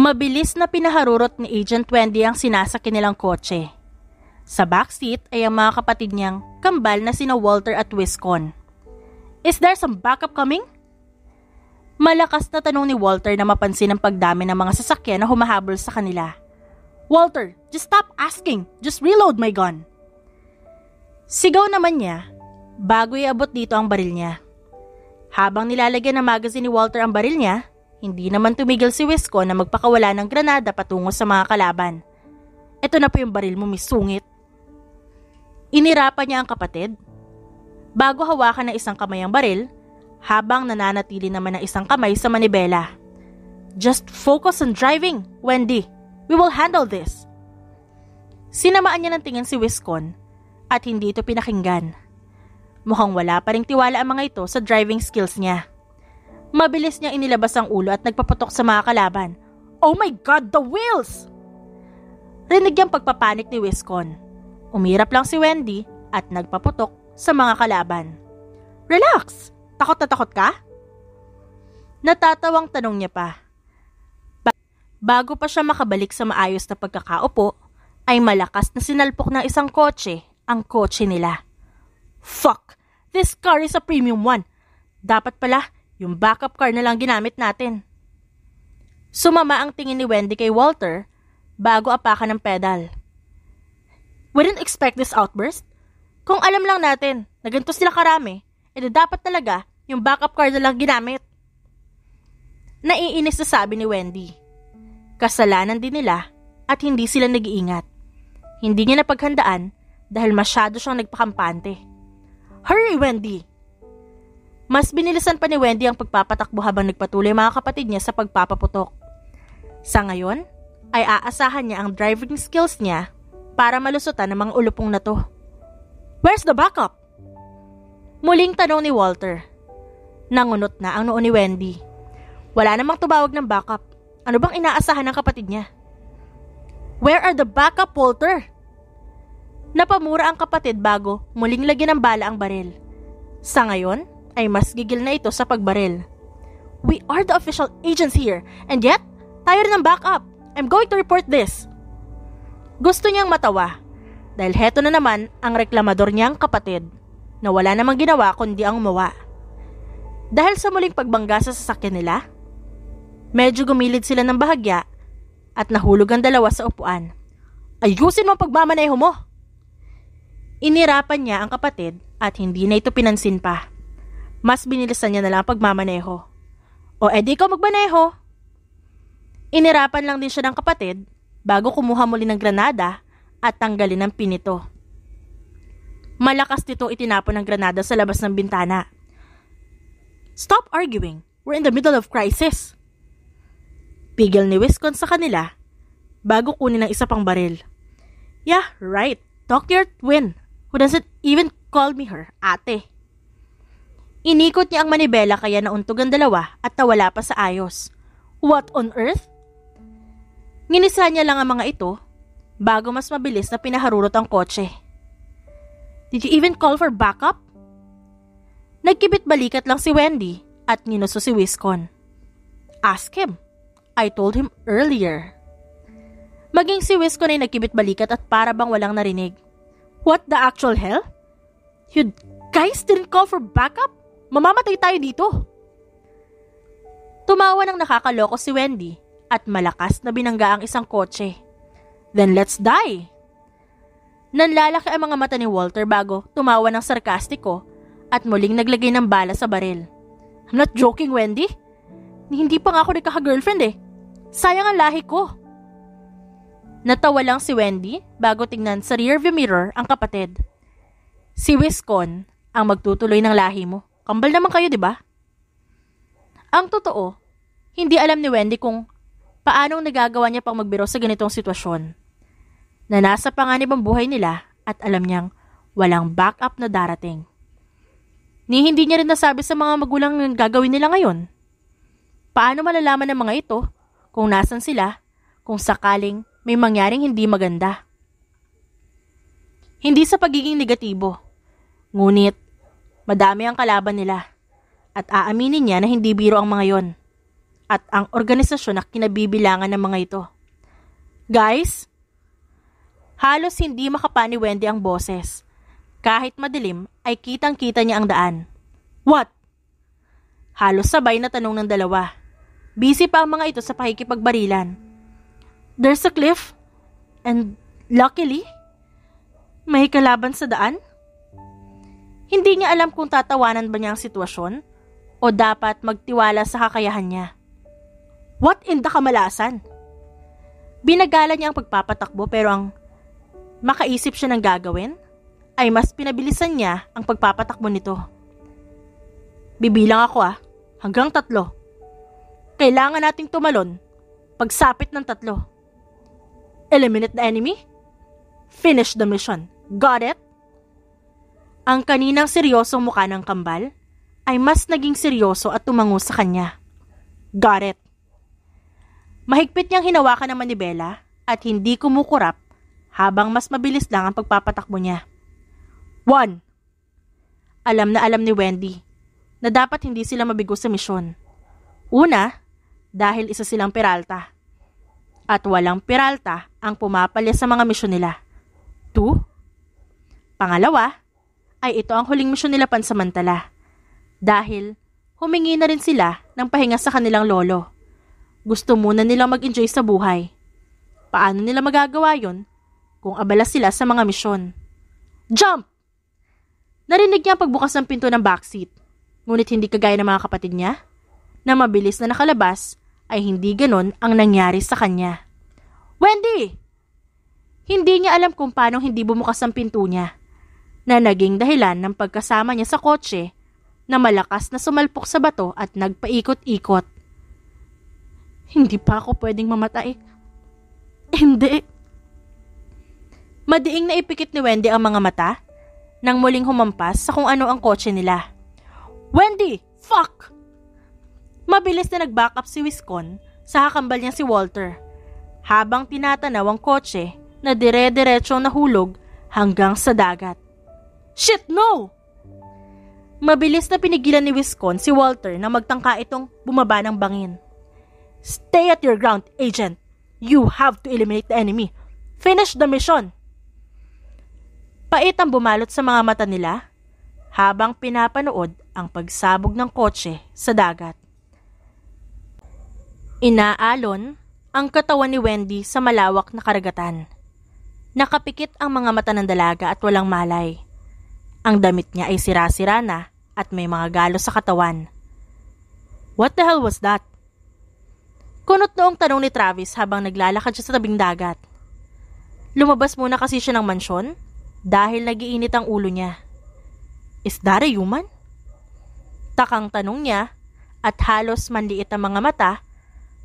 Mabilis na pinaharurot ni Agent Wendy ang sinasakyan nilang kotse. Sa backseat ay ang mga kapatid niyang kambal na sina Walter at Wiscon. "Is there some backup coming?" Malakas na tanong ni Walter na mapansin ang pagdami ng mga sasakyan na humahabol sa kanila. "Walter, just stop asking. Just reload my gun." Sigaw naman niya bago iabot dito ang baril niya. Habang nilalagyan ng magazine ni Walter ang baril niya, hindi naman tumigil si Wiscon na magpakawala ng granada patungo sa mga kalaban. "Ito na po yung baril mo, Miss Sungit." Inirapan niya ang kapatid. Bago hawakan ng isang kamay ang baril, habang nananatili naman ng isang kamay sa manibela. "Just focus on driving, Wendy. We will handle this." Sinamaan niya ng tingin si Wiscon at hindi ito pinakinggan. Mukhang wala pa ring tiwala ang mga ito sa driving skills niya. Mabilis niyang inilabas ang ulo at nagpaputok sa mga kalaban. "Oh my God, the wheels!" Rinig niyang pagpapanik ni Wiscon. Umirap lang si Wendy at nagpaputok sa mga kalaban. "Relax! Takot na takot ka?" Natatawang tanong niya pa. Bago pa siya makabalik sa maayos na pagkakaupo, ay malakas na sinalpok ng isang kotse ang kotse nila. "Fuck! This car is a premium one. Dapat pala, yung backup car na lang ginamit natin." Sumama ang tingin ni Wendy kay Walter bago apakan ng pedal. "We didn't expect this outburst. Kung alam lang natin na ganito sila karami, edi dapat talaga yung backup car na lang ginamit." Naiinis na sabi ni Wendy. Kasalanan din nila at hindi sila nag-iingat. Hindi niya napaghandaan dahil masyado siyang nagpakampante. "Hurry, Wendy!" Mas binilisan pa ni Wendy ang pagpapatakbo habang nagpatuloy mga kapatid niya sa pagpapaputok. Sa ngayon, ay aasahan niya ang driving skills niya para malusutan ng mga ulupong na to. "Where's the backup?" Muling tanong ni Walter. Nangunot na ang noo ni Wendy. Wala namang tumawag ng backup. Ano bang inaasahan ng kapatid niya? "Where are the backup, Walter?" Napamura ang kapatid bago muling lagyan ng bala ang baril. Sa ngayon, ay mas gigil na ito sa pagbaril. "We are the official agents here, and yet, tayo rin ng backup. I'm going to report this." Gusto niyang matawa, dahil heto na naman ang reklamador niyang kapatid, na wala namang ginawa kundi ang umawa. Dahil sa muling pagbangga sa sasakyan nila, medyo gumilid sila ng bahagya at nahulog ang dalawa sa upuan. "Ayusin mo ang pagmamaneho mo!" Inirapan niya ang kapatid at hindi na ito pinansin pa. Mas binilisan niya na lang ang pagmamaneho. "O edi ikaw magmaneho." Inirapan lang din siya ng kapatid bago kumuha muli ng granada at tanggalin ang pinito. Malakas nito itinapon ng granada sa labas ng bintana. "Stop arguing. We're in the middle of crisis." Pigil ni Wiscon sa kanila bago kunin ang isa pang baril. "Yeah, right. Talk to your twin, who doesn't even call me her ate." Inikot niya ang manibela kaya nauntog ang dalawa at nawala pa sa ayos. "What on earth?" Nginisa niya lang ang mga ito bago mas mabilis na pinaharurot ang kotse. "Did you even call for backup?" Nagkibit balikat lang si Wendy at nginuso si Wiscon. "Ask him. I told him earlier." Maging si Wiscon ay nagkibit balikat at para bang walang narinig. "What the actual hell? You guys didn't call for backup? Mamamatay tayo dito." Tumawa ng nakakaloko si Wendy at malakas na binangga ang isang kotse. "Then let's die." Nanlalaki ang mga mata ni Walter bago tumawa ng sarkastiko at muling naglagay ng bala sa baril. "I'm not joking, Wendy. Hindi pa nga ako nagkaka-girlfriend eh. Sayang ang lahi ko." Natawa lang si Wendy bago tingnan sa rearview mirror ang kapatid. "Si Wiscon ang magtutuloy ng lahi mo. Kambal naman kayo, di ba?" Ang totoo, hindi alam ni Wendy kung paanong nagagawa niya pang magbiro sa ganitong sitwasyon. Na nasa panganib ang buhay nila at alam niyang walang backup na darating. Ni hindi niya rin nasabi sa mga magulang ang gagawin nila ngayon. Paano malalaman ng mga ito kung nasan sila kung sakaling may mangyaring hindi maganda? Hindi sa pagiging negatibo, ngunit madami ang kalaban nila at aaminin niya na hindi biro ang mga yon. at ang organisasyon na kinabibilangan ng mga ito. Guys, halos hindi makapa ni Wendy ang boses. Kahit madilim ay kitang-kita niya ang daan. What? Halos sabay na tanong ng dalawa. Busy pa ang mga ito sa pakikipagbarilan. There's a cliff and luckily, may kalaban sa daan? Hindi niya alam kung tatawanan ba niya ang sitwasyon o dapat magtiwala sa kakayahan niya. What in the kamalasan? Binagala niya ang pagpapatakbo pero ang makaisip siya ng gagawin ay mas pinabilisan niya ang pagpapatakbo nito. Bibilang ako hanggang 3. Kailangan nating tumalon pagsapit ng 3. Eliminate the enemy. Finish the mission. Got it? Ang kaninang seryosong mukha ng kambal ay mas naging seryoso at tumango sa kanya. Got it. Mahigpit niyang hinawakan ang manibela at hindi kumukurap habang mas mabilis lang ang pagpapatakbo niya. 1. Alam na alam ni Wendy na dapat hindi sila mabigo sa misyon. Una, dahil isa silang Peralta. At walang Peralta ang pumapalya sa mga misyon nila. 2. Pangalawa, ay ito ang huling misyon nila pansamantala. Dahil humingi na rin sila ng pahinga sa kanilang lolo. Gusto muna nilang mag-enjoy sa buhay. Paano nila magagawa yon kung abala sila sa mga misyon? Jump! Narinig niya ang pagbukas ng pinto ng backseat. Ngunit hindi kagaya ng mga kapatid niya, na mabilis na nakalabas, ay hindi ganon ang nangyari sa kanya. Wendy! Hindi niya alam kung paano hindi bumukas ang pinto niya, na naging dahilan ng pagkasama niya sa kotse na malakas na sumalpok sa bato at nagpaikot-ikot. Hindi pa ako pwedeng mamatay. Hindi. Madiing na ipikit ni Wendy ang mga mata nang muling humampas sa kung ano ang kotse nila. Wendy! Fuck! Mabilis na nag-back up si Wiscon sa kakambal niya si Walter habang tinatanaw ang kotse na dire-diretsong nahulog hanggang sa dagat. Shit, no! Mabilis na pinigilan ni Wiscon si Walter na magtangka itong bumaba ng bangin. Stay at your ground, Agent. You have to eliminate the enemy. Finish the mission. Pait ang bumalot sa mga mata nila habang pinapanood ang pagsabog ng kotse sa dagat. Inaalon ang katawan ni Wendy sa malawak na karagatan. Nakapikit ang mga mata ng dalaga at walang malay. Ang damit niya ay sira-sira na at may mga galos sa katawan. What the hell was that? Kunot noong tanong ni Travis habang naglalakad siya sa tabing dagat. Lumabas muna kasi siya ng mansyon dahil nagiinit ang ulo niya. Is that a human? Takang tanong niya at halos manliit ang mga mata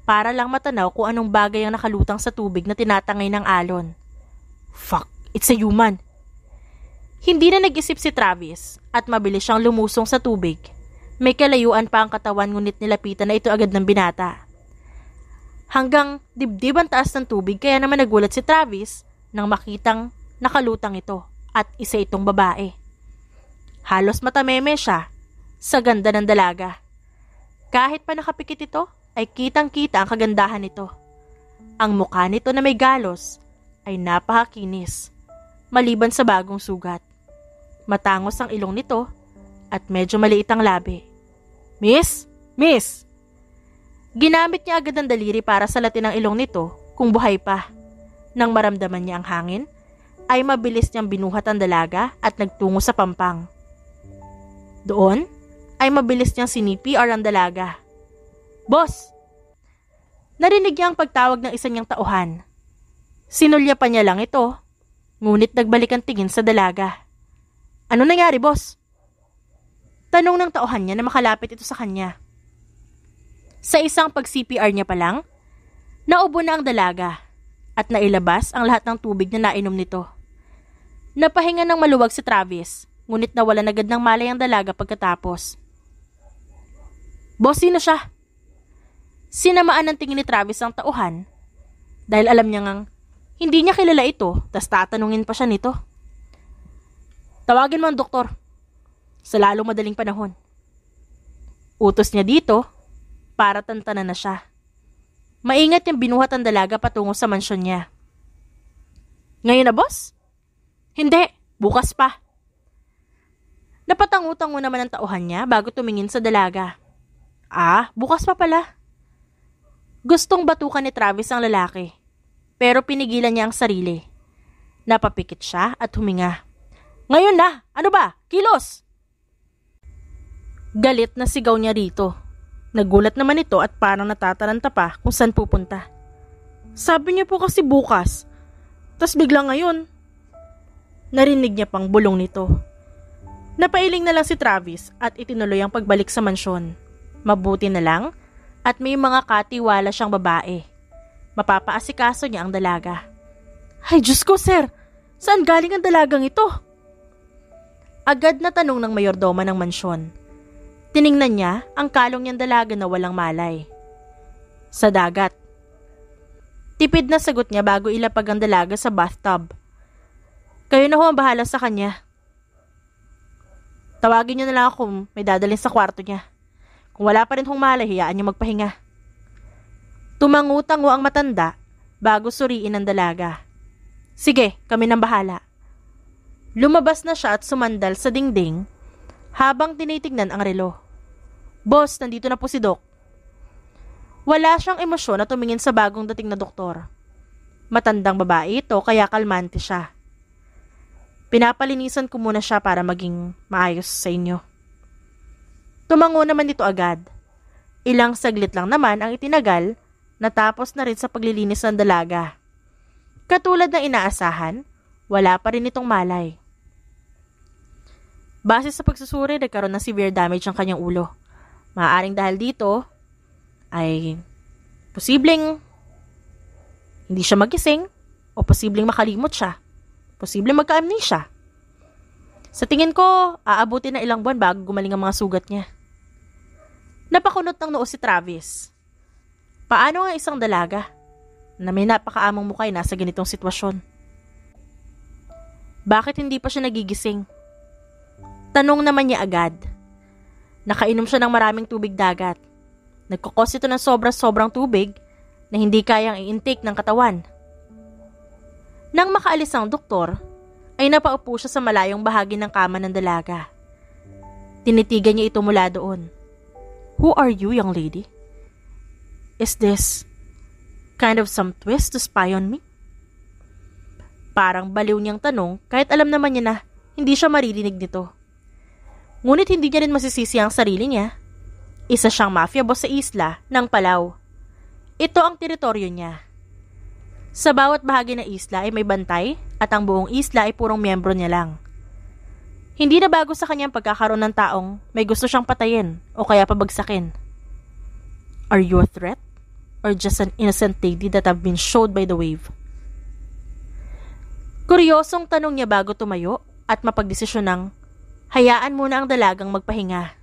para lang matanaw kung anong bagay ang nakalutang sa tubig na tinatangay ng alon. Fuck, it's a human. Hindi na nag-isip si Travis at mabilis siyang lumusong sa tubig. May kalayuan pa ang katawan ngunit nilapitan na ito agad ng binata. Hanggang dibdib ang taas ng tubig kaya naman nagulat si Travis nang makitang nakalutang ito at isa itong babae. Halos matameme siya sa ganda ng dalaga. Kahit pa nakapikit ito ay kitang-kita ang kagandahan nito. Ang mukha nito na may galos ay napakakinis maliban sa bagong sugat. Matangos ang ilong nito at medyo maliit ang labi. Miss? Miss! Ginamit niya agad ang daliri para salatin ang ilong nito kung buhay pa. Nang maramdaman niya ang hangin, ay mabilis niyang binuhat ang dalaga at nagtungo sa pampang. Doon, ay mabilis niyang sinipr ang dalaga. Boss! Narinig niya ang pagtawag ng isa niyang tauhan. Sinulya pa niya lang ito, ngunit nagbalik ang tingin sa dalaga. Ano nangyari, boss? Tanong ng tauhan niya na makalapit ito sa kanya. Sa isang pag-CPR niya pa lang, naubo na ang dalaga at nailabas ang lahat ng tubig na nainom nito. Napahinga ng maluwag si Travis, ngunit nawalan agad ng malay ang dalaga pagkatapos. Boss, sino siya? Sinamaan ng tingin ni Travis ang tauhan dahil alam niya ngang hindi niya kilala ito, tas tatanungin pa siya nito. Tawagin mo ang doktor sa lalong madaling panahon. Utos niya dito para tantanan na siya. Maingat niyang binuhat ang dalaga patungo sa mansyon niya. Ngayon na, boss? Hindi, bukas pa. Napatangutango naman ang tauhan niya bago tumingin sa dalaga. Bukas pa pala. Gustong batukan ni Travis ang lalaki, pero pinigilan niya ang sarili. Napapikit siya at huminga. Ngayon na! Ano ba? Kilos! Galit na sigaw niya rito. Nagulat naman ito at parang natataranta pa kung saan pupunta. Sabi niya po kasi bukas. Tas bigla ngayon. Narinig niya pang bulong nito. Napailing na lang si Travis at itinuloy ang pagbalik sa mansyon. Mabuti na lang at may mga katiwala siyang babae. Mapapaasikaso niya ang dalaga. Ay Diyos ko, sir! Saan galing ang dalagang ito? Agad na tanong ng mayordoma ng mansyon. Tiningnan niya ang kalong niyang dalaga na walang malay. Sa dagat. Tipid na sagot niya bago ilapag ang dalaga sa bathtub. Kayo na ho ang bahala sa kanya. Tawagin niyo na lang ako kung may dadalhin sa kwarto niya. Kung wala pa rin hong malay, hayaan niyo magpahinga. Tumangutango ang matanda bago suriin ang dalaga. Sige, kami nang bahala. Lumabas na siya at sumandal sa dingding habang tinitignan ang relo. Boss, nandito na po si Doc. Wala siyang emosyon na tumingin sa bagong dating na doktor. Matandang babae ito kaya kalmante siya. Pinapalinisan ko muna siya para maging maayos sa inyo. Tumango naman dito agad. Ilang saglit lang naman ang itinagal, natapos na rin sa paglilinis ng dalaga. Katulad ng inaasahan, wala pa rin itong malay. Base sa pagsusuri, nagkaroon ng severe damage ang kanyang ulo. Maaaring dahil dito, ay posibleng hindi siya magising o posibleng makalimot siya. Posibleng magka-amnesia. Sa tingin ko, aabutin na ilang buwan bago gumaling ang mga sugat niya. Napakunot ng noo si Travis. Paano ang isang dalaga na may napakaamong mukha ay nasa ganitong sitwasyon? Bakit hindi pa siya nagigising? Tanong naman niya agad. Nakainom siya ng maraming tubig dagat. Nagkukos ito ng sobrang tubig na hindi kayang i-intake ng katawan. Nang makaalis ang doktor, ay napaupo siya sa malayong bahagi ng kama ng dalaga. Tinitigan niya ito mula doon. Who are you, young lady? Is this kind of some twist to spy on me? Parang baliw niyang tanong kahit alam naman niya na hindi siya maririnig nito. Ngunit hindi niya rin masisisi ang sarili niya. Isa siyang mafia boss sa isla ng Palau. Ito ang teritoryo niya. Sa bawat bahagi ng isla ay may bantay at ang buong isla ay purong miyembro niya lang. Hindi na bago sa kanyang pagkakaroon ng taong may gusto siyang patayin o kaya pabagsakin. Are you a threat? Or just an innocent lady that have been showed by the wave? Kuryosong tanong niya bago tumayo at mapagdesisyon ng hayaan muna ang dalagang magpahinga.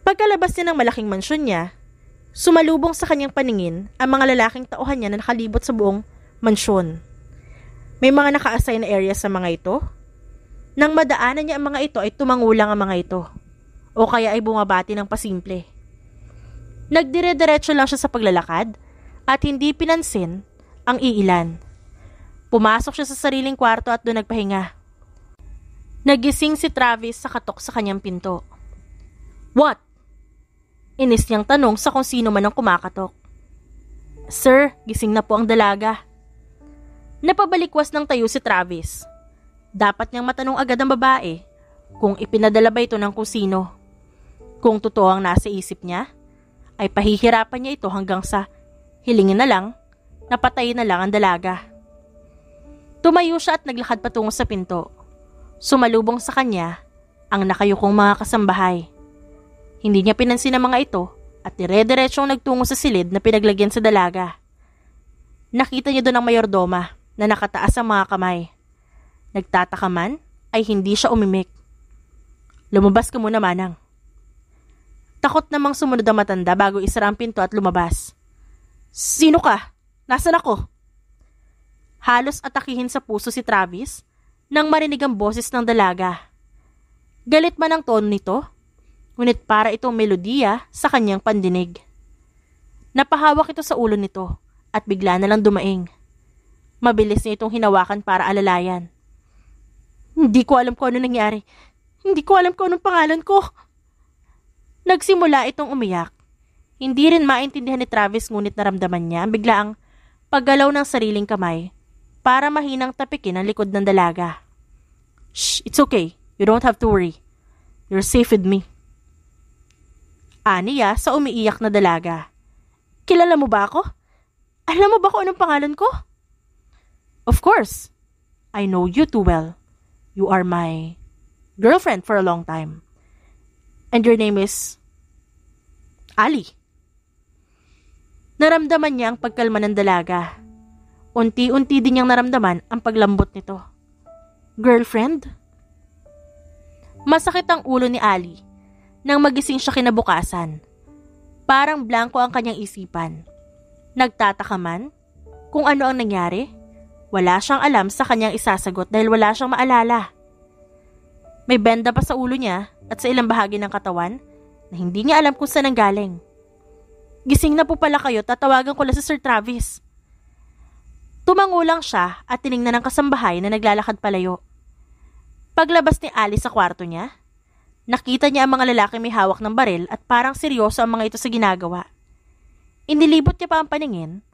Pagkalabas niya ng malaking mansyon niya, sumalubong sa kanyang paningin ang mga lalaking tauhan niya na nakalibot sa buong mansyon. May mga naka-assign na area sa mga ito. Nang madaanan niya ang mga ito ay tumangulang ang mga ito. O kaya ay bumabati ng pasimple. Nagdire-diretso lang siya sa paglalakad at hindi pinansin ang iilan. Pumasok siya sa sariling kwarto at doon nagpahinga. Nagising si Travis sa katok sa kanyang pinto. What? Inis niyang tanong sa kung sino man ang kumakatok. Sir, gising na po ang dalaga. Napabalikwas ng tayo si Travis. Dapat niyang matanong agad ang babae kung ipinadala ba ito ng kung sino. Kung totoo ang nasa isip niya, ay pahihirapan niya ito hanggang sa hilingin na lang, napatayin na lang ang dalaga. Tumayo siya at naglakad patungo sa pinto. Sumalubong sa kanya ang nakayukong mga kasambahay. Hindi niya pinansin ang mga ito at dire-diretsong nagtungo sa silid na pinaglagyan sa dalaga. Nakita niya doon ang mayordoma na nakataas ang mga kamay. Nagtataka man ay hindi siya umimik. Lumabas ka muna, manang. Takot namang sumunod ang matanda bago isara ang pinto at lumabas. Sino ka? Nasaan ako? Halos atakihin sa puso si Travis nang marinig ang boses ng dalaga. Galit man ang tono nito, ngunit para itong melodiya sa kanyang pandinig. Napahawak ito sa ulo nito at bigla na lang dumaing. Mabilis niya itong hinawakan para alalayan. Hindi ko alam kung ano nangyari. Hindi ko alam kung anong pangalan ko. Nagsimula itong umiyak. Hindi rin maintindihan ni Travis ngunit naramdaman niya ang biglaang paggalaw ng sariling kamay para mahinang tapikin ang likod ng dalaga. Shh, it's okay. You don't have to worry. You're safe with me. Aniya sa umiiyak na dalaga. Kilala mo ba ako? Alam mo ba kung anong pangalan ko? Of course. I know you too well. You are my girlfriend for a long time. And your name is Ali. Naramdaman niya ang pagkalma ng dalaga. Unti-unti din niyang naramdaman ang paglambot nito. Girlfriend? Masakit ang ulo ni Ali nang magising siya kinabukasan. Parang blanko ang kanyang isipan. Nagtataka man kung ano ang nangyari. Wala siyang alam sa kanyang isasagot dahil wala siyang maalala. May benda pa sa ulo niya at sa ilang bahagi ng katawan na hindi niya alam kung saan nanggaling. Gising na po pala kayo, tatawagan ko lang si Sir Travis. Tumango lang siya at tiningnan ng kasambahay na naglalakad palayo. Paglabas ni Ali sa kwarto niya, nakita niya ang mga lalaki may hawak ng baril at parang seryoso ang mga ito sa ginagawa. Inilibot niya pa ang paningin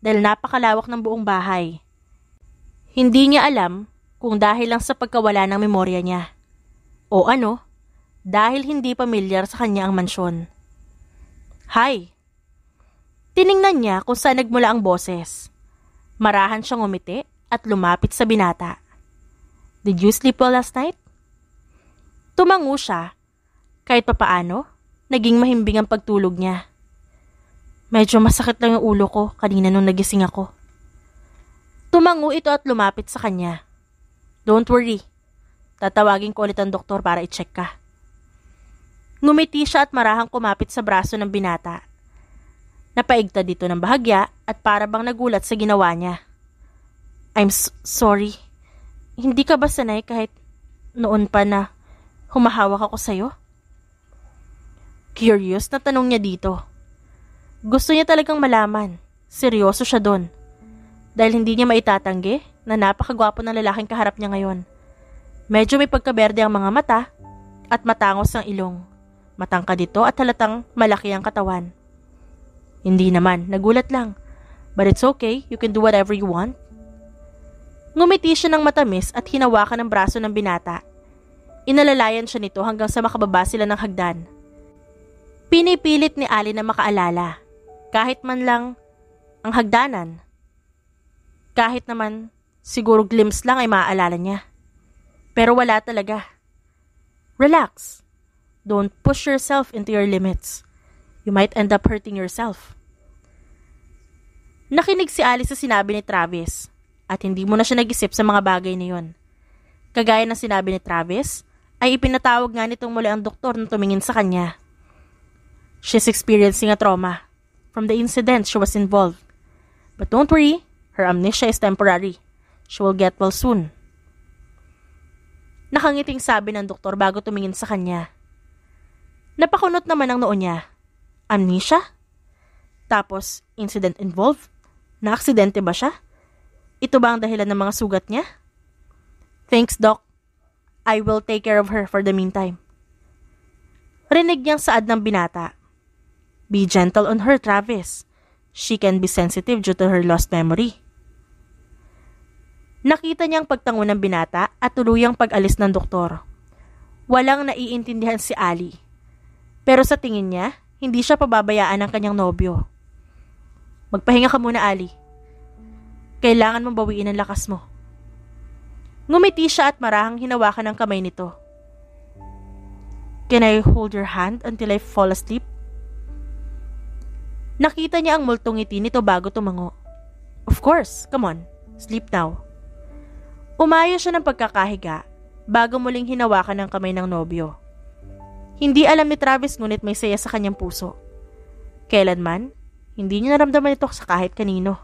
dahil napakalawak ng buong bahay. Hindi niya alam kung dahil lang sa pagkawala ng memorya niya. O ano, dahil hindi pamilyar sa kanya ang mansyon. Hi! Tiningnan niya kung saan nagmula ang boses. Marahan siyang umiti at lumapit sa binata. Did you sleep well last night? Tumango siya. Kahit papaano, naging mahimbing ang pagtulog niya. Medyo masakit lang yung ulo ko kanina nung nagising ako. Tumango ito at lumapit sa kanya. Don't worry. Tatawagin ko ulit ang doktor para i-check ka. Ngumiti siya at marahang kumapit sa braso ng binata. Napaigtad dito ng bahagya at para bang nagulat sa ginawa niya. I'm sorry. Hindi ka ba sanay kahit noon pa na humahawak ako sa'yo? Curious na tanong niya dito. Gusto niya talagang malaman. Seryoso siya doon. Dahil hindi niya maitatanggi na napakagwapo ng lalaking kaharap niya ngayon. Medyo may pagkaberde ang mga mata at matangos ang ilong. Matangkad ito at halatang malaki ang katawan. Hindi naman, nagulat lang. But it's okay, you can do whatever you want. Ngumiti siya ng matamis at hinawakan ang braso ng binata. Inalalayan siya nito hanggang sa makababa sila ng hagdan. Pinipilit ni Ali na makaalala. Kahit man lang ang hagdanan. Kahit naman siguro glimpse lang ay maaalala niya. Pero wala talaga. Relax. Don't push yourself into your limits. You might end up hurting yourself. Nakinig si Ali sa sinabi ni Travis at hindi mo na siya nag-isip sa mga bagay na yun. Kagaya ng sinabi ni Travis, ay ipinatawag nga nitong muli ang doktor na tumingin sa kanya. She's experiencing a trauma from the incident she was involved. But don't worry, her amnesia is temporary. She will get well soon. Nakangiting sabi ng doktor bago tumingin sa kanya. Napakunot naman ang noo niya. Amnesia? Tapos, incident involved? Na-aksidente ba siya? Ito ba ang dahilan ng mga sugat niya? Thanks, Doc. I will take care of her for the meantime. Rinig niyang saad ng binata. Be gentle on her, Travis. She can be sensitive due to her lost memory. Nakita niyang pagtango ng binata at tuluyang pag-alis ng doktor. Walang naiintindihan si Ali. Pero sa tingin niya, hindi siya pababayaan ng kanyang nobyo. Magpahinga ka muna, Ali. Kailangan mong bawiin ang lakas mo. Ngumiti siya at marahang hinawakan ang kamay nito. Can I hold your hand until I fall asleep? Nakita niya ang multong ngiti nito bago tumango. Of course, come on, sleep now. Umayos siya ng pagkakahiga bago muling hinawakan ang kamay ng nobyo. Hindi alam ni Travis ngunit may saya sa kanyang puso. Kailanman, hindi niya naramdaman ito sa kahit kanino.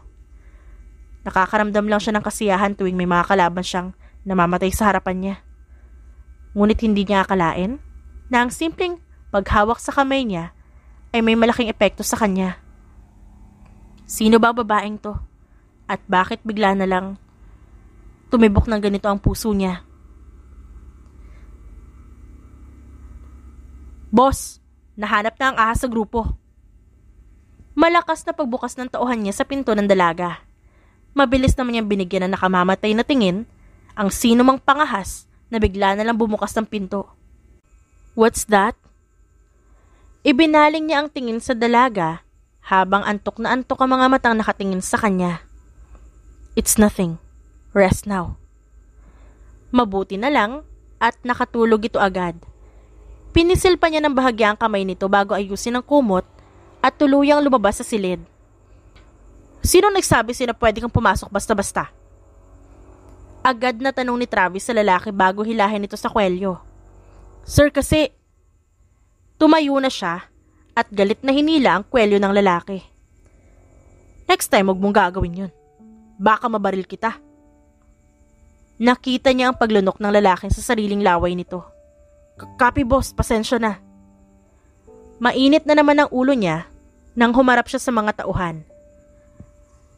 Nakakaramdam lang siya ng kasiyahan tuwing may mga kalaban siyang namamatay sa harapan niya. Ngunit hindi niya akalain na ang simpleng paghawak sa kamay niya ay may malaking epekto sa kanya. Sino ba babaeng to? At bakit bigla na lang tumibok ng ganito ang puso niya? Boss, nahanap na ang ahas sa grupo. Malakas na pagbukas ng tauhan niya sa pinto ng dalaga. Mabilis naman niyang binigyan ng nakamamatay na tingin ang sino mang pangahas na bigla na lang bumukas ng pinto. What's that? Ibinaling niya ang tingin sa dalaga habang antok na antok ang mga matang nakatingin sa kanya. It's nothing. Rest now. Mabuti na lang at nakatulog ito agad. Pinisil pa niya ng bahagya ang kamay nito bago ayusin ang kumot at tuluyang lumabas sa silid. Sino nagsabi na pwede kang pumasok basta-basta? Agad na tanong ni Travis sa lalaki bago hilahin ito sa kwelyo. Sir, kasi tumayo na siya at galit na hinila ang kwelyo ng lalaki. Next time, huwag mong gagawin yun. Baka mabaril kita. Nakita niya ang paglunok ng lalaki sa sariling laway nito. Copy boss, pasensya na. Mainit na naman ang ulo niya nang humarap siya sa mga tauhan.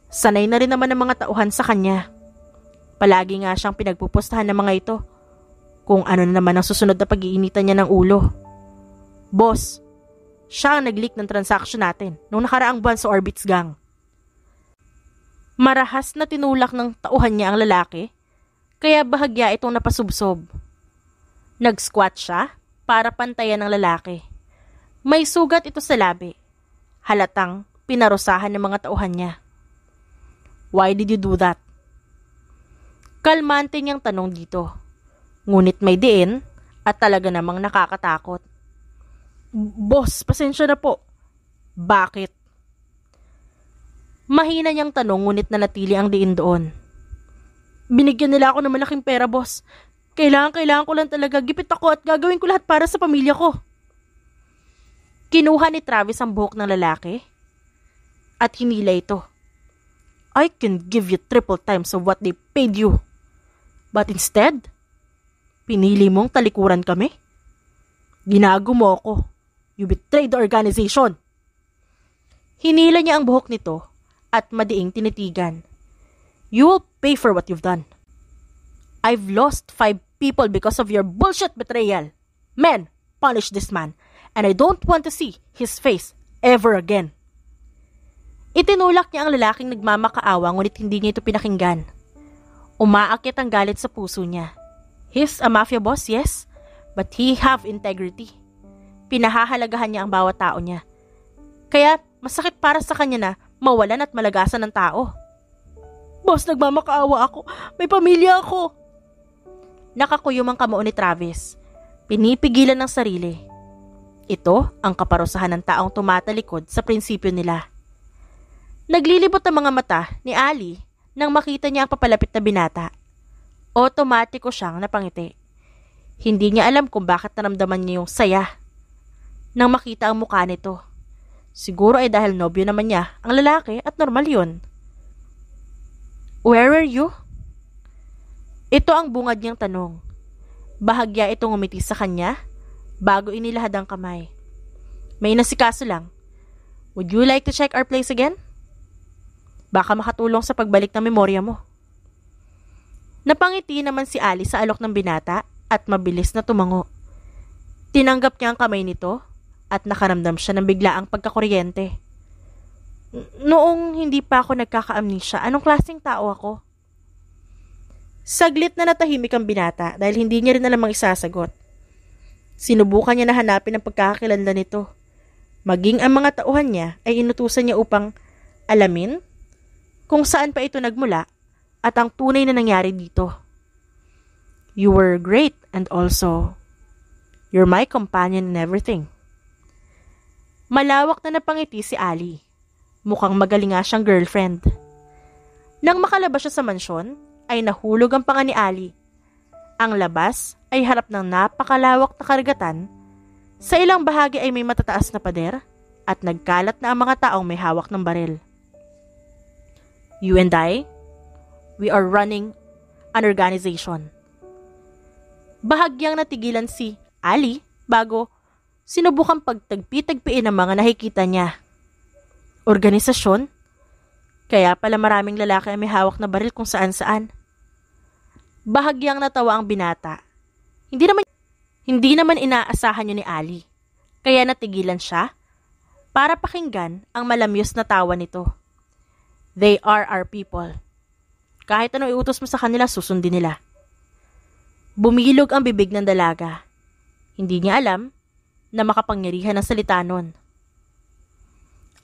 Sanay na rin naman ang mga tauhan sa kanya. Palagi nga siyang pinagpupustahan ng mga ito. Kung ano na naman ang susunod na pag-iinitan niya ng ulo. Boss, siya ang nag-leak ng transaction natin nung nakaraang buwan sa Orbitz Gang. Marahas na tinulak ng tauhan niya ang lalaki, kaya bahagya itong napasubsob. Nag-squat siya para pantayan ng lalaki. May sugat ito sa labi. Halatang pinarusahan ng mga tauhan niya. Why did you do that? Kalmante niyang tanong dito. Ngunit may diin at talaga namang nakakatakot. Boss, pasensya na po. Bakit? Mahina niyang tanong ngunit nanatili ang diin doon. Binigyan nila ako ng malaking pera, boss. Kailangan ko lang talaga. Gipit ako at gagawin ko lahat para sa pamilya ko. Kinuha ni Travis ang buhok ng lalaki at hinila ito. I can give you triple times of what they paid you. But instead, pinili mong talikuran kami? Ginago mo ako. You betrayed the organization. Hinila niya ang buhok nito at madiing tinitigan. You will pay for what you've done. I've lost 5 people because of your bullshit betrayal. Men, punish this man, and I don't want to see his face ever again. Itinulak niya ang lalaking nagmamakaawa ngunit hindi niya ito pinakinggan. Umaakit ang galit sa puso niya. He's a mafia boss, yes, but he have integrity. Pinahahalagahan niya ang bawat tao niya. Kaya masakit para sa kanya na mawalan at malagasan ng tao. Boss, nagmamakaawa ako. May pamilya ako. Nakakuyom ang kamao ni Travis. Pinipigilan ng sarili. Ito ang kaparusahan ng taong tumatalikod sa prinsipyo nila. Naglilibot ang mga mata ni Ali nang makita niya ang papalapit na binata. Otomatiko siyang napangiti. Hindi niya alam kung bakit naramdaman niya yung saya nang makita ang mukha nito. Siguro ay dahil nobyo naman niya ang lalaki at normal yun. Where were you? Ito ang bungad niyang tanong. Bahagya itong umiti sa kanya bago inilahad ang kamay. May nasikaso lang. Would you like to check our place again? Baka makatulong sa pagbalik ng memorya mo. Napangiti naman si Ali sa alok ng binata at mabilis na tumango. Tinanggap niya ang kamay nito at nakaramdam siya ng biglaang pagkakuryente. Noong hindi pa ako nagkaka-amnesia, anong klaseng tao ako? Saglit na natahimik ang binata dahil hindi niya rin alam ang isasagot. Sinubukan niya na hanapin ang pagkakakilanlan nito. Maging ang mga tauhan niya ay inutusan niya upang alamin kung saan pa ito nagmula at ang tunay na nangyari dito. You were great and also you're my companion in everything. Malawak na napangiti si Ali. Mukhang magaling nga siyang girlfriend. Nang makalabas siya sa mansyon, ay nahulog ang panga ni Ali. Ang labas ay harap ng napakalawak na karagatan. Sa ilang bahagi ay may matataas na pader at nagkalat na ang mga taong may hawak ng baril. You and I, we are running an organization. Bahagyang natigilan si Ali bago sinubukang pagtagpi-tagpiin ang mga nakikita niya. Organisasyon? Kaya pala maraming lalaki ang may hawak na baril kung saan-saan. Bahagyang natawa ang binata. Hindi naman inaasahan yun ni Ali. Kaya natigilan siya para pakinggan ang malamyos na tawa nito. They are our people. Kahit anong iutos mo sa kanila, susundin nila. Bumilog ang bibig ng dalaga. Hindi niya alam na makapangyarihan ang salita nun.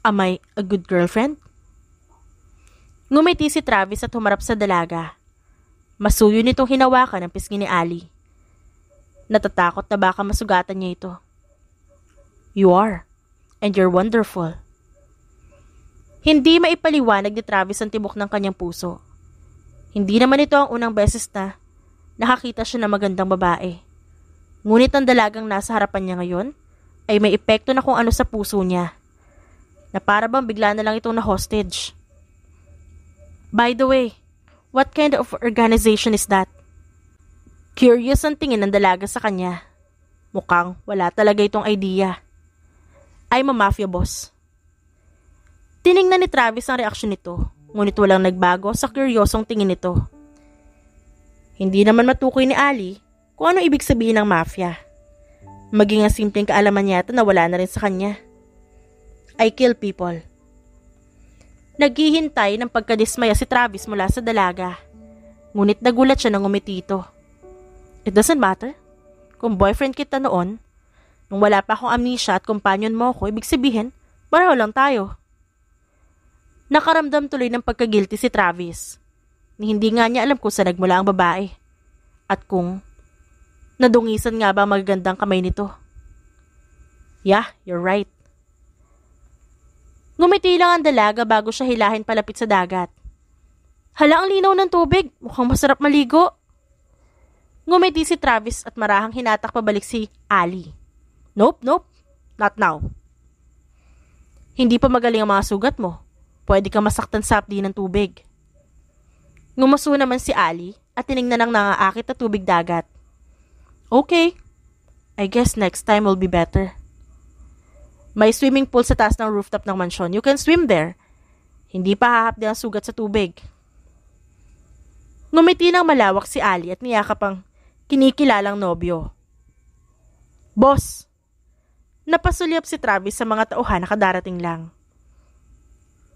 Am I a good girlfriend? Ngumiti si Travis at humarap sa dalaga. Masuyo nitong hinawakan ang pisngi ni Ali. Natatakot na baka masugatan niya ito. You are, and you're wonderful. Hindi maipaliwanag ni Travis ang tibok ng kanyang puso. Hindi naman ito ang unang beses na nakakita siya ng magandang babae. Ngunit ang dalagang nasa harapan niya ngayon ay may epekto na kung ano sa puso niya, na para bang bigla na lang itong na-hostage. By the way, what kind of organization is that? Curious ang tingin ng dalaga sa kanya. Mukhang wala talaga itong idea. I'm a mafia boss. Tiningnan ni Travis ang reaksyon nito, ngunit walang nagbago sa kuryosong tingin nito. Hindi naman matukoy ni Ali kung ano ibig sabihin ng mafia. Maging ang simpleng kaalaman yata na wala na rin sa kanya. I kill people. Naghihintay ng pagkadismaya si Travis mula sa dalaga. Ngunit nagulat siya nang umiti ito. It doesn't matter. Kung boyfriend kita noon, nung wala pa akong amnesia at companion mo ako, ibig sabihin, pareho lang tayo. Nakaramdam tuloy ng pagkagilty si Travis. Hindi nga niya alam kung saan nagmula ang babae. At kung nadungisan nga ba ang magagandang kamay nito. Yeah, you're right. Ngumiti lang ang dalaga bago siya hilahin palapit sa dagat. Hala, ang linaw ng tubig. Mukhang masarap maligo. Ngumiti si Travis at marahang hinatak pabalik si Ali. Nope. Not now. Hindi pa magaling ang mga sugat mo. Pwede kang masaktan sa hapdi ng tubig. Ngumuso naman si Ali at tiningnan ang nangaakit na tubig dagat. Okay. I guess next time will be better. May swimming pool sa taas ng rooftop ng mansyon. You can swim there. Hindi pa hahapdi ang sugat sa tubig. Ngumiti ng malawak si Ali at niyakap ang kinikilalang nobyo. Boss! Napasulyap si Travis sa mga tauhan na kadarating lang.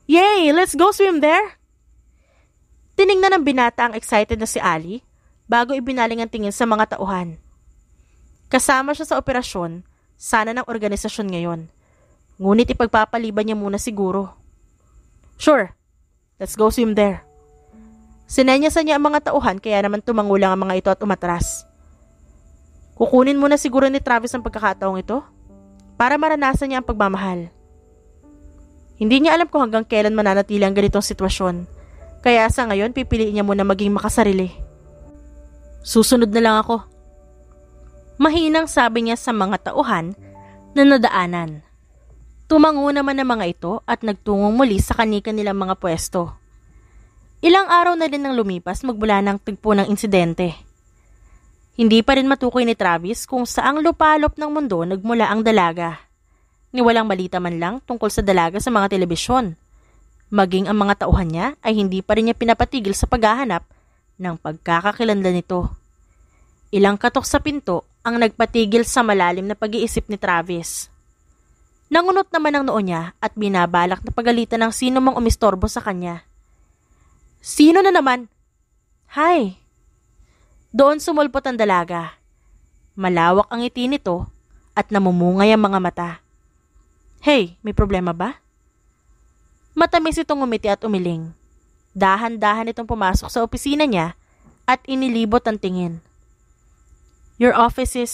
Yay! Let's go swim there! Tiningnan ng binata ang excited na si Ali bago ibinaling ang tingin sa mga tauhan. Kasama siya sa operasyon sana ng organisasyon ngayon. Ngunit ipagpapaliban niya muna siguro. Sure, let's go swim there. Sinenyasan niya ang mga tauhan kaya naman tumangulang ang mga ito at umatras. Kukunin muna siguro ni Travis ang pagkakataong ito para maranasan niya ang pagmamahal. Hindi niya alam kung hanggang kailan mananatili ang ganitong sitwasyon, kaya sa ngayon pipiliin niya muna maging makasarili. Susunod na lang ako. Mahinang sabi niya sa mga tauhan na nadaanan. Tumango naman ang mga ito at nagtungong muli sa kani-kanilang mga pwesto. Ilang araw na din nang lumipas magmula ng tagpo ng insidente. Hindi pa rin matukoy ni Travis kung saang lupalop ng mundo nagmula ang dalaga. Ni walang balita man lang tungkol sa dalaga sa mga telebisyon. Maging ang mga tauhan niya ay hindi pa rin niya pinapatigil sa paghahanap ng pagkakakilanlan nito. Ilang katok sa pinto ang nagpatigil sa malalim na pag-iisip ni Travis. Nangunot naman ang noo niya at binabalak na pagalitan ng sino mang umistorbo sa kanya. Sino na naman? Hi! Doon sumulpot ang dalaga. Malawak ang ngiti nito at namumungay ang mga mata. Hey, may problema ba? Matamis itong umiti at umiling. Dahan-dahan itong pumasok sa opisina niya at inilibot ang tingin. Your office is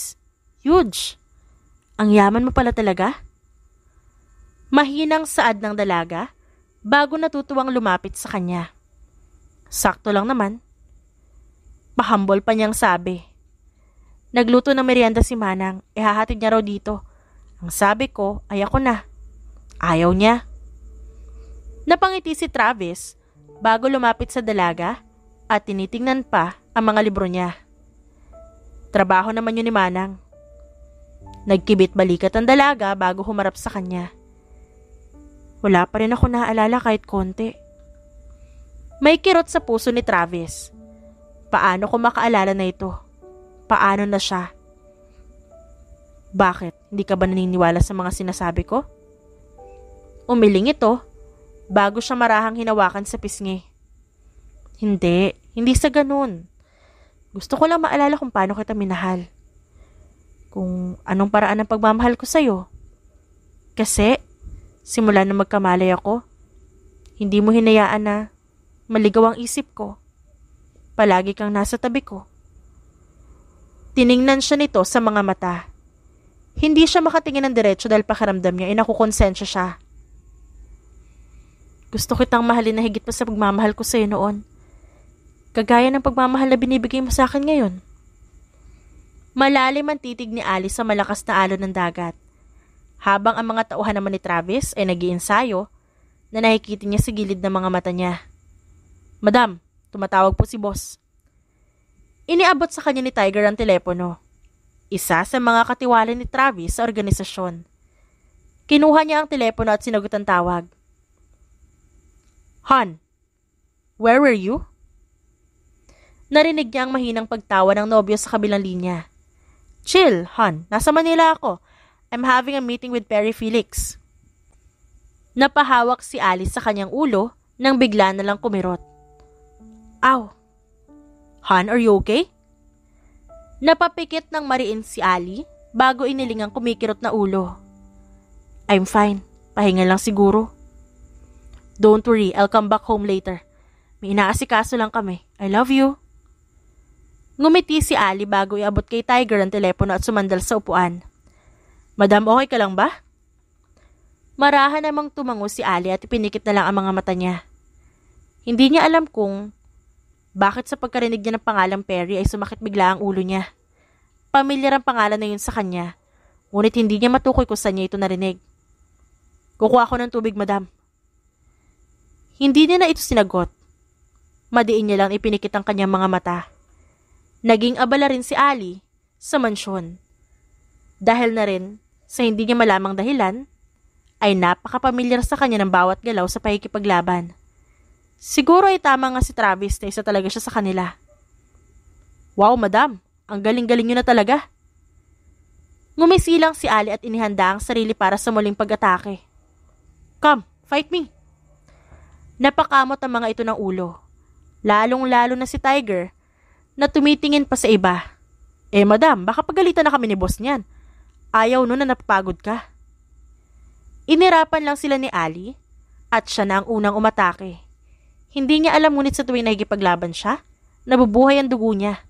huge. Ang yaman mo pala talaga? Mahinang saad ng dalaga bago natutuwang lumapit sa kanya. Sakto lang naman. Pahambol pa niyang sabi. Nagluto ng merienda si Manang, ihahatid niya raw dito. Ang sabi ko ay ako na. Ayaw niya. Napangiti si Travis bago lumapit sa dalaga at tinitingnan pa ang mga libro niya. Trabaho naman yun ni Manang. Nagkibit balikat ang dalaga bago humarap sa kanya. Wala pa rin ako naaalala kahit konti. May kirot sa puso ni Travis. Paano ko makaalala na ito? Paano na siya? Bakit? Hindi ka ba naniniwala sa mga sinasabi ko? Umiling ito bago siya marahang hinawakan sa pisngi. Hindi sa ganun. Gusto ko lang maalala kung paano kita minahal. Kung anong paraan ng pagmamahal ko sa'yo. Kasi, simula na magkamalay ako, hindi mo hinayaan na maligaw ang isip ko. Palagi kang nasa tabi ko. Tiningnan siya nito sa mga mata. Hindi siya makatingin ng diretso dahil pakiramdam niya ay nakukonsensya siya. Gusto kitang mahalin na higit pa sa pagmamahal ko sa'yo noon. Kagaya ng pagmamahal na binibigay mo sa akin ngayon. Malalim ang titig ni Alice sa malakas na alon ng dagat. Habang ang mga tauhan naman ni Travis ay nag-iensayo, na nakikita niya sa gilid ng mga mata niya. Madam, tumatawag po si boss. Iniabot sa kanya ni Tiger ang telepono. Isa sa mga katiwala ni Travis sa organisasyon. Kinuha niya ang telepono at sinagot ang tawag. Han, where were you? Narinig niya ang mahinang pagtawa ng nobyo sa kabilang linya. Chill, Han. Nasa Manila ako. I'm having a meeting with Perry Felix. Napahawak si Alice sa kanyang ulo nang bigla na lang kumirot. Ow. Han, are you okay? Napapikit ng mariin si Ali bago iniling ang kumikirot na ulo. I'm fine. Pahinga lang siguro. Don't worry, I'll come back home later. May inaasikaso lang kami. I love you. Ngumiti si Ali bago iabot kay Tiger ang telepono at sumandal sa upuan. Madam, okay ka lang ba? Marahan namang tumango si Ali at ipinikit na lang ang mga mata niya. Hindi niya alam kung bakit sa pagkarinig niya ng pangalang Perry ay sumakit bigla ang ulo niya. Pamilyar ang pangalan na yun sa kanya, ngunit hindi niya matukoy kung saan niya ito narinig. Kukuha ko ng tubig, madam. Hindi niya na ito sinagot. Madiin niya lang ipinikit ang kanyang mga mata. Naging abala rin si Ali sa mansyon. Dahil na rin sa hindi niya malamang dahilan, ay napakapamilyar sa kanya ng bawat galaw sa pakikipaglaban. Siguro ay tama nga si Travis na isa talaga siya sa kanila. Wow, madam, ang galing-galing niyo na talaga. Ngumisilang si Ali at inihanda ang sarili para sa muling pag-atake. Come, fight me. Napakamot ang mga ito ng ulo. Lalong-lalo na si Tiger na tumitingin pa sa iba. Madam, baka pagalitan na kami ni boss niyan. Ayaw nun na napapagod ka. Inirapan lang sila ni Ali at siya na ang unang umatake. Hindi niya alam ngunit sa tuwing nakikipaglaban siya, nabubuhay ang dugo niya.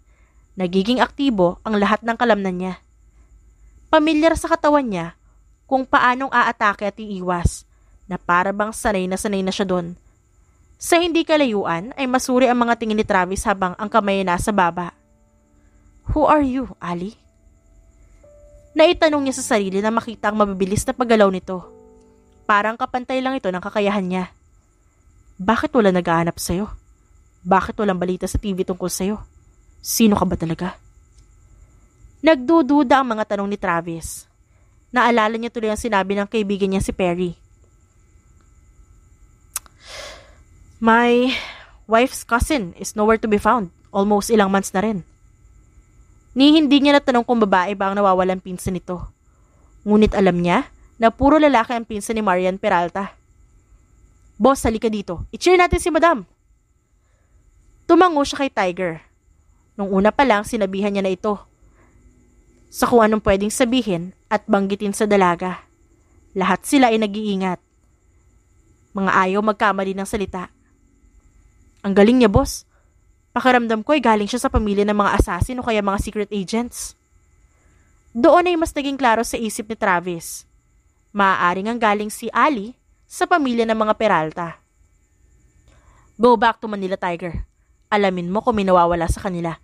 Nagiging aktibo ang lahat ng kalamnan niya. Pamilyar sa katawan niya kung paanong aatake at iiwas na para bang sanay na siya doon. Sa hindi kalayuan ay masuri ang mga tingin ni Travis habang ang kamay ay nasa baba. Who are you, Ali? Naitanong niya sa sarili na makita ang mabibilis na paggalaw nito. Parang kapantay lang ito ng kakayahan niya. Bakit wala nag-aanap sa'yo? Bakit walang balita sa TV tungkol sa'yo? Sino ka ba talaga? Nagdududa ang mga tanong ni Travis. Naalala niya tuloy ang sinabi ng kaibigan niya si Perry. My wife's cousin is nowhere to be found. Almost ilang months na rin. Hindi niya natanong kung babae ba ang nawawalang pinsan nito. Ngunit alam niya na puro lalaki ang pinsan ni Marian Peralta. Boss, halika dito. I-cheer natin si madam. Tumango siya kay Tiger. Nung una pa lang, sinabihan niya na ito. Sa kung anong pwedeng sabihin at banggitin sa dalaga. Lahat sila ay nag-iingat. Mga ayaw magkamali ng salita. Ang galing niya, boss. Pakiramdam ko ay galing siya sa pamilya ng mga assassin o kaya mga secret agents. Doon ay mas naging klaro sa isip ni Travis. Maaaring ang galing si Ali sa pamilya ng mga Peralta. Go back to Manila, Tiger. Alamin mo kung may nawawala sa kanila.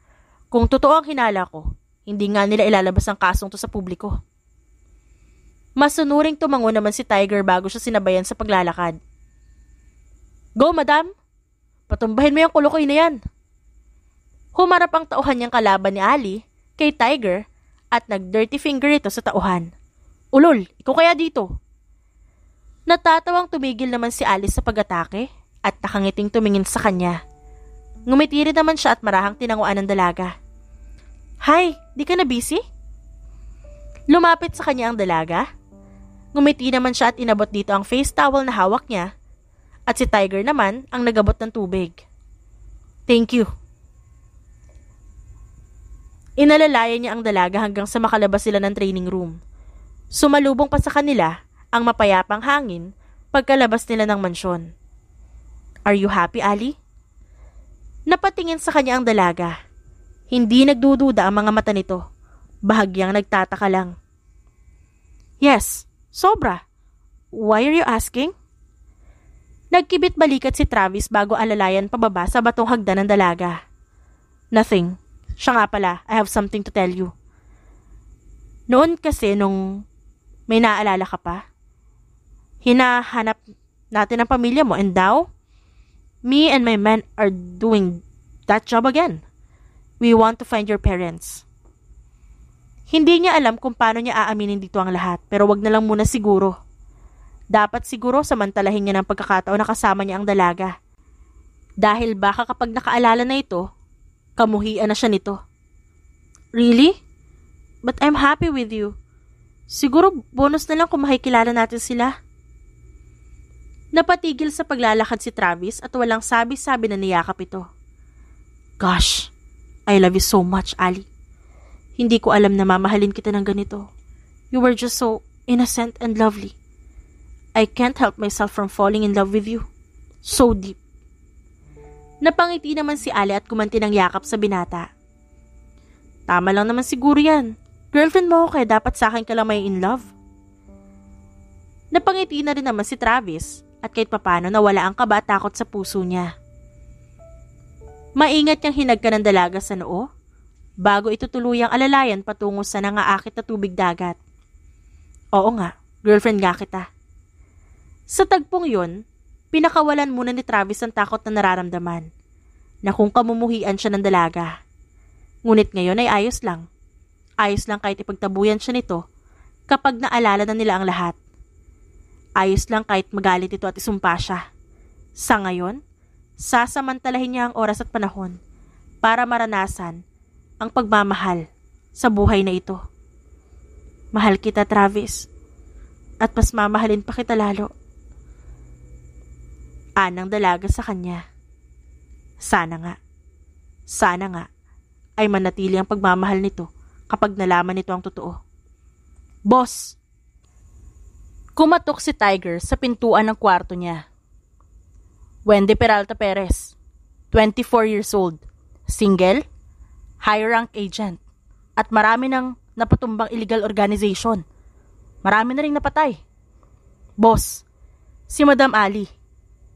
Kung totoo ang hinala ko, hindi nga nila ilalabas ang kasong to sa publiko. Masunuring tumango naman si Tiger bago siya sinabayan sa paglalakad. Go, madam! Patumbahin mo yung kulukoy na yan. Humarap ang tauhan niyang kalaban ni Ali kay Tiger at nag-dirty finger ito sa tauhan. Ulol, ikaw kaya dito? Natatawang tumigil naman si Alice sa pag-atake at nakangiting tumingin sa kanya. Ngumiti rin naman siya at marahang tinanguan ng dalaga. Hi, di ka na busy? Lumapit sa kanya ang dalaga. Ngumiti naman siya at inabot dito ang face towel na hawak niya at si Tiger naman ang nagabot ng tubig. Thank you. Inalalayan niya ang dalaga hanggang sa makalabas sila ng training room. Sumalubong pa sa kanila ang mapayapang hangin pagkalabas nila ng mansyon. Are you happy, Ali? Napatingin sa kanya ang dalaga. Hindi nagdududa ang mga mata nito. Bahagyang nagtataka lang. Yes, sobra. Why are you asking? Nagkibit balikat si Travis bago alalayan pababa sa batong hagdan ng dalaga. Nothing. Siya nga pala, I have something to tell you. Noon kasi nung may naalala ka pa, hinahanap natin ang pamilya mo and now, me and my men are doing that job again. We want to find your parents. Hindi niya alam kung paano niya aaminin dito ang lahat, pero wag na lang muna siguro. Dapat siguro samantalahin niya ng pagkakataon na kasama niya ang dalaga. Dahil baka kapag nakaalala na ito, kamuhian na siya nito. Really? But I'm happy with you. Siguro bonus na lang kung makikilala natin sila. Napatigil sa paglalakad si Travis at walang sabi-sabi na niyakap ito. Gosh, I love you so much, Ali. Hindi ko alam na mamahalin kita ng ganito. You were just so innocent and lovely. I can't help myself from falling in love with you. So deep. Napangiti naman si Ali at kumanti ng yakap sa binata. Tama lang naman siguro yan. Girlfriend mo ako kaya dapat sa akin ka lang may in love. Napangiti na rin naman si Travis at kahit papano nawala ang kaba at takot sa puso niya. Maingat niyang hinagka ng dalaga sa noo bago ito tuluyang alalayan patungo sa nangaakit na tubig dagat. Oo nga, girlfriend nga kita. Sa tagpong yun, pinakawalan muna ni Travis ang takot na nararamdaman na kung kamumuhian siya ng dalaga. Ngunit ngayon ay ayos lang. Ayos lang kahit ipagtabuyan siya nito kapag naalala na nila ang lahat. Ayos lang kahit magalit ito at isumpa siya. Sa ngayon, sasamantalahin niya ang oras at panahon para maranasan ang pagmamahal sa buhay na ito. Mahal kita, Travis. At mas mamahalin pa kita lalo. Anang dalaga sa kanya. Sana nga ay manatili ang pagmamahal nito kapag nalaman nito ang totoo. Boss! Kumatok si Tiger sa pintuan ng kwarto niya. Wendy Peralta Perez, 24 years old, single, high-rank agent, at marami ng napatumbang illegal organization. Marami na ring napatay. Boss, si Madam Ali,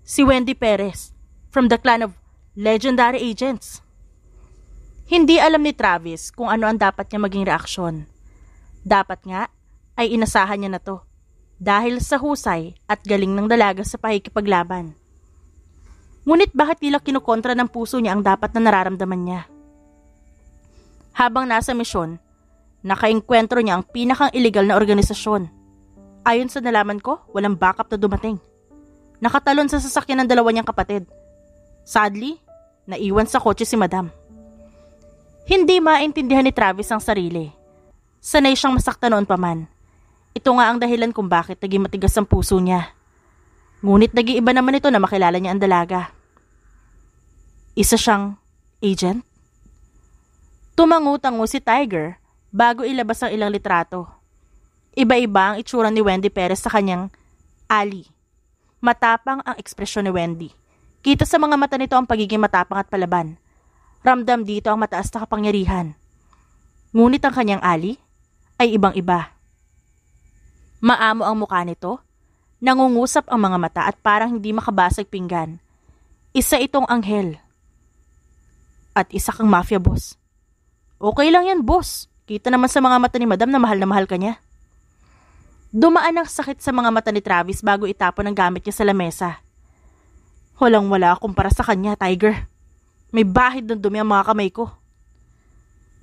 si Wendy Perez, from the clan of legendary agents. Hindi alam ni Travis kung ano ang dapat niya maging reaksyon. Dapat nga ay inasahan niya na to dahil sa husay at galing ng dalaga sa pakikipaglaban. Ngunit bakit tila kinukontra ng puso niya ang dapat na nararamdaman niya? Habang nasa misyon, nakaengkwentro niya ang pinakang illegal na organisasyon. Ayon sa nalaman ko, walang backup na dumating. Nakatalon sa sasakyan ng dalawa niyang kapatid. Sadly, naiwan sa kotse si Madam. Hindi maintindihan ni Travis ang sarili. Sanay siyang masaktan noon pa man. Ito nga ang dahilan kung bakit naging matigas ang puso niya. Ngunit nag-iiba naman ito na makilala niya ang dalaga. Isa siyang agent? Tumangu-tango si Tiger bago ilabas ang ilang litrato. Iba-iba ang itsura ni Wendy Perez sa kanyang Ali. Matapang ang ekspresyon ni Wendy. Kita sa mga mata nito ang pagiging matapang at palaban. Ramdam dito ang mataas na kapangyarihan. Ngunit ang kanyang Ali ay ibang-iba. Maamo ang mukha nito, nangungusap ang mga mata at parang hindi makabasag pinggan. Isa itong anghel. At isa kang mafia boss. Okay lang yan, boss. Kita naman sa mga mata ni Madam na mahal ka niya. Dumaan ang sakit sa mga mata ni Travis bago itapon ang gamit niya sa lamesa. Walang-wala kumpara sa kanya, Tiger. May bahid ng dumi ang mga kamay ko.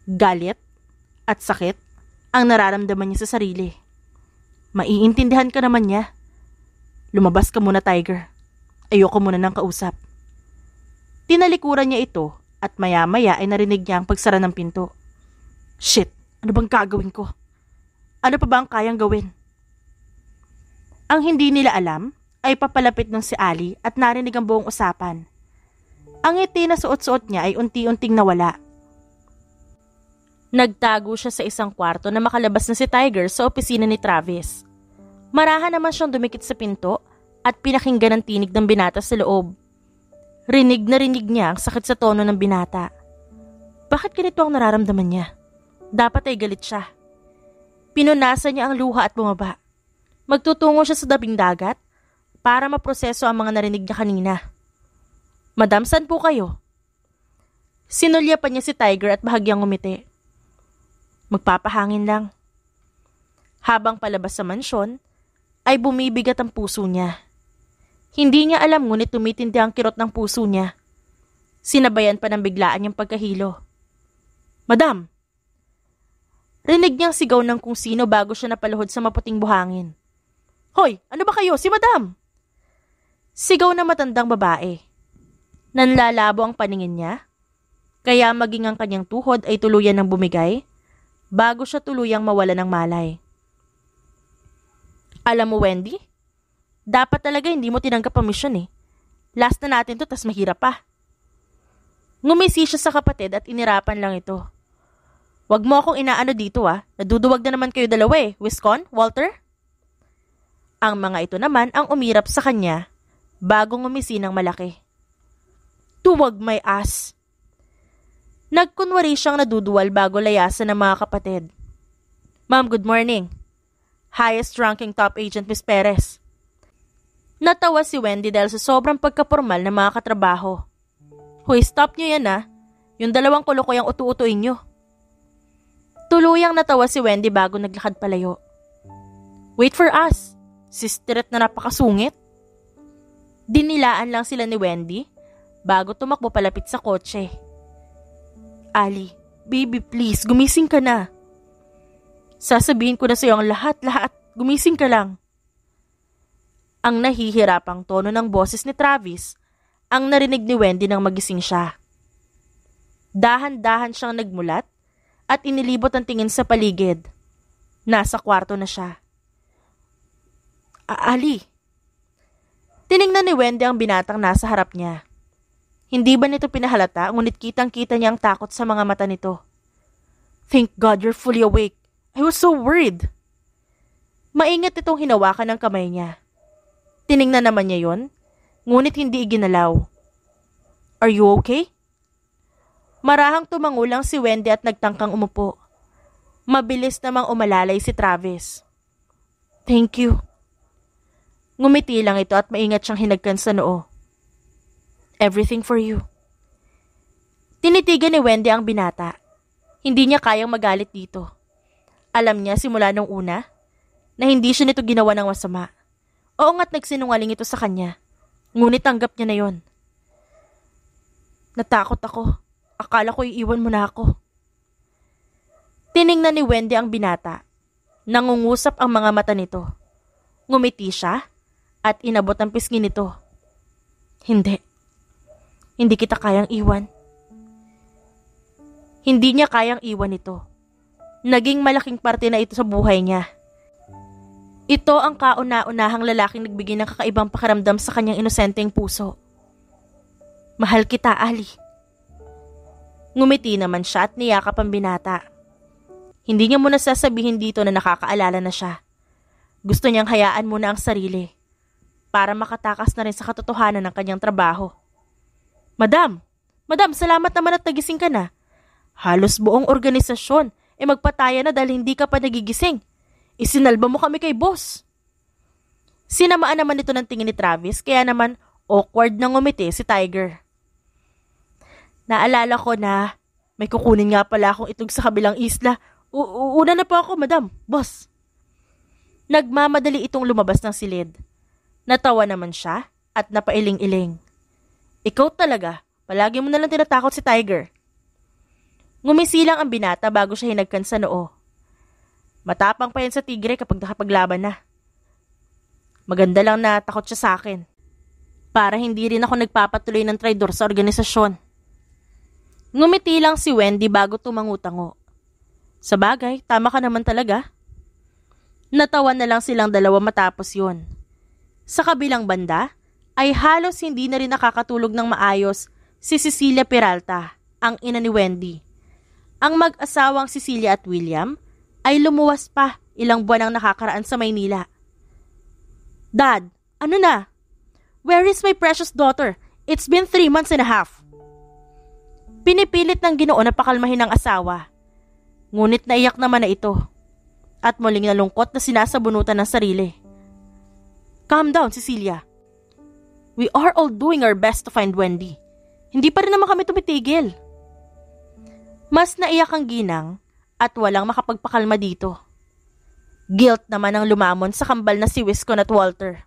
Galit at sakit ang nararamdaman niya sa sarili. Maiintindihan ka naman niya. Lumabas ka muna, Tiger. Ayoko muna ng kausap. Tinalikuran niya ito at maya-maya ay narinig niya ang pagsara ng pinto. Shit! Ano bang gagawin ko? Ano pa ba ang kayang gawin? Ang hindi nila alam ay papalapit ng si Ali at narinig ang buong usapan. Ang ngiti na suot-suot niya ay unti-unting nawala. Nagtago siya sa isang kwarto na makalabas na si Tiger sa opisina ni Travis. Marahan naman siyang dumikit sa pinto at pinakinggan ang tinig ng binata sa loob. Rinig na rinig niya ang sakit sa tono ng binata. Bakit ganito ang nararamdaman niya? Dapat ay galit siya. Pinunasan niya ang luha at bumaba. Magtutungo siya sa tabing dagat para maproseso ang mga narinig niya kanina. Madam, saan po kayo? Sinulya pa niya si Tiger at bahagyang umiti. Magpapahangin lang. Habang palabas sa mansyon, ay bumibigat ang puso niya. Hindi niya alam ngunit tumitindi ang kirot ng puso niya. Sinabayan pa ng biglaan niyang pagkahilo. Madam! Rinig niyang sigaw ng kung sino bago siya napaluhod sa maputing buhangin. Hoy! Ano ba kayo? Si Madam! Sigaw na matandang babae. Nanlalabo ang paningin niya, kaya maging ang kanyang tuhod ay tuluyan ng bumigay bago siya tuluyang mawala ng malay. Alam mo, Wendy? Dapat talaga hindi mo tinanggap ang misyon eh. Last na natin to, tas mahirap pa. Ngumisi siya sa kapatid at inirapan lang ito. Wag mo akong inaano dito naduduwag na naman kayo dalawa eh. Wiscon, Walter? Ang mga ito naman ang umirap sa kanya bago ngumisi ng malaki. Tuwag may as. Nagkunwari siyang naduduwal bago layasan ng mga kapatid. Ma'am, good morning. Highest ranking top agent Miss Perez. Natawa si Wendy dahil sa sobrang pagkapormal ng mga katrabaho. Hoy, stop nyo yan Yung dalawang kulukuyang utu-utuin nyo. Tuluyang natawa si Wendy bago naglakad palayo. Wait for us. Sistiret na napakasungit. Dinilaan lang sila ni Wendy bago tumakbo palapit sa kotse. Ali, baby please, gumising ka na. Sasabihin ko na sa iyo ang lahat. Gumising ka lang. Ang nahihirapang tono ng boses ni Travis ang narinig ni Wendy nang magising siya. Dahan-dahan siyang nagmulat at inilibot ang tingin sa paligid. Nasa kwarto na siya. Ali. Tiningnan ni Wendy ang binatang nasa harap niya. Hindi ba nito pinahalata ngunit kitang-kita niya ang takot sa mga mata nito. Thank God you're fully awake. I was so worried. Maingat itong hinawakan ng kamay niya. Tiningnan naman niya yon, ngunit hindi iginalaw. Are you okay? Marahang tumangulang si Wendy at nagtangkang umupo. Mabilis namang umalalay si Travis. Thank you. Ngumiti lang ito at maingat siyang hinagkan sa noo. Everything for you. Tinitigan ni Wendy ang binata. Hindi niya kayang magalit dito. Alam niya simula nung una na hindi siya nito ginawa ng masama. Oo nga't nagsinungaling ito sa kanya. Ngunit tanggap niya na yon. Natakot ako. Akala ko iiwan mo na ako. Tiningnan ni Wendy ang binata. Nangungusap ang mga mata nito. Ngumiti siya at inabot ang pisngi nito. Hindi. Hindi kita kayang iwan. Hindi niya kayang iwan ito. Naging malaking parte na ito sa buhay niya. Ito ang kauna-unahang lalaking nagbigay ng kakaibang pakiramdam sa kanyang inosenteng puso. Mahal kita, Ali. Ngumiti naman siya at niyakap ang binata. Hindi niya muna sasabihin dito na nakakaalala na siya. Gusto niyang hayaan muna ang sarili para makatakas na rin sa katotohanan ng kanyang trabaho. Madam, salamat naman at nagising ka na. Halos buong organisasyon magpataya na dahil hindi ka pa nagigising. Isinalba mo kami kay boss. Sinamaan naman ito ng tingin ni Travis kaya naman awkward na ngumiti si Tiger. Naalala ko na may kukunin nga pala akong itlog sa kabilang isla. Una na po ako, madam, boss. Nagmamadali itong lumabas ng silid. Natawa naman siya at napailing-iling. Ikaw talaga, palagi mo nalang tinatakot si Tiger. Ngumisilang ang binata bago siya hinagkan sa noo. Matapang pa yan sa tigre kapag nakapaglaban na. Maganda lang na takot siya sa akin. para hindi rin ako nagpapatuloy ng traidor sa organisasyon. Ngumiti lang si Wendy bago tumangutango. Sa bagay, tama ka naman talaga. Natawa na lang silang dalawa matapos yun. Sa kabilang banda, ay halos hindi na rin nakakatulog ng maayos si Cecilia Peralta, ang ina ni Wendy. Ang mag-asawang Cecilia at William ay lumuwas pa ilang buwan ang nakakaraan sa Maynila. Dad, ano na? Where is my precious daughter? It's been 3 months and a half. Pinipilit ng Ginoo na pakalmahin ng asawa. Ngunit naiyak naman na ito. At muling nalungkot na sinasabunutan ng sarili. Calm down, Cecilia. We are all doing our best to find Wendy. Hindi pa rin naman kami tumitigil. Mas naiyak ang Ginang at walang makapagpakalma dito. Guilt naman ang lumamon sa kambal na si Wiscon at Walter.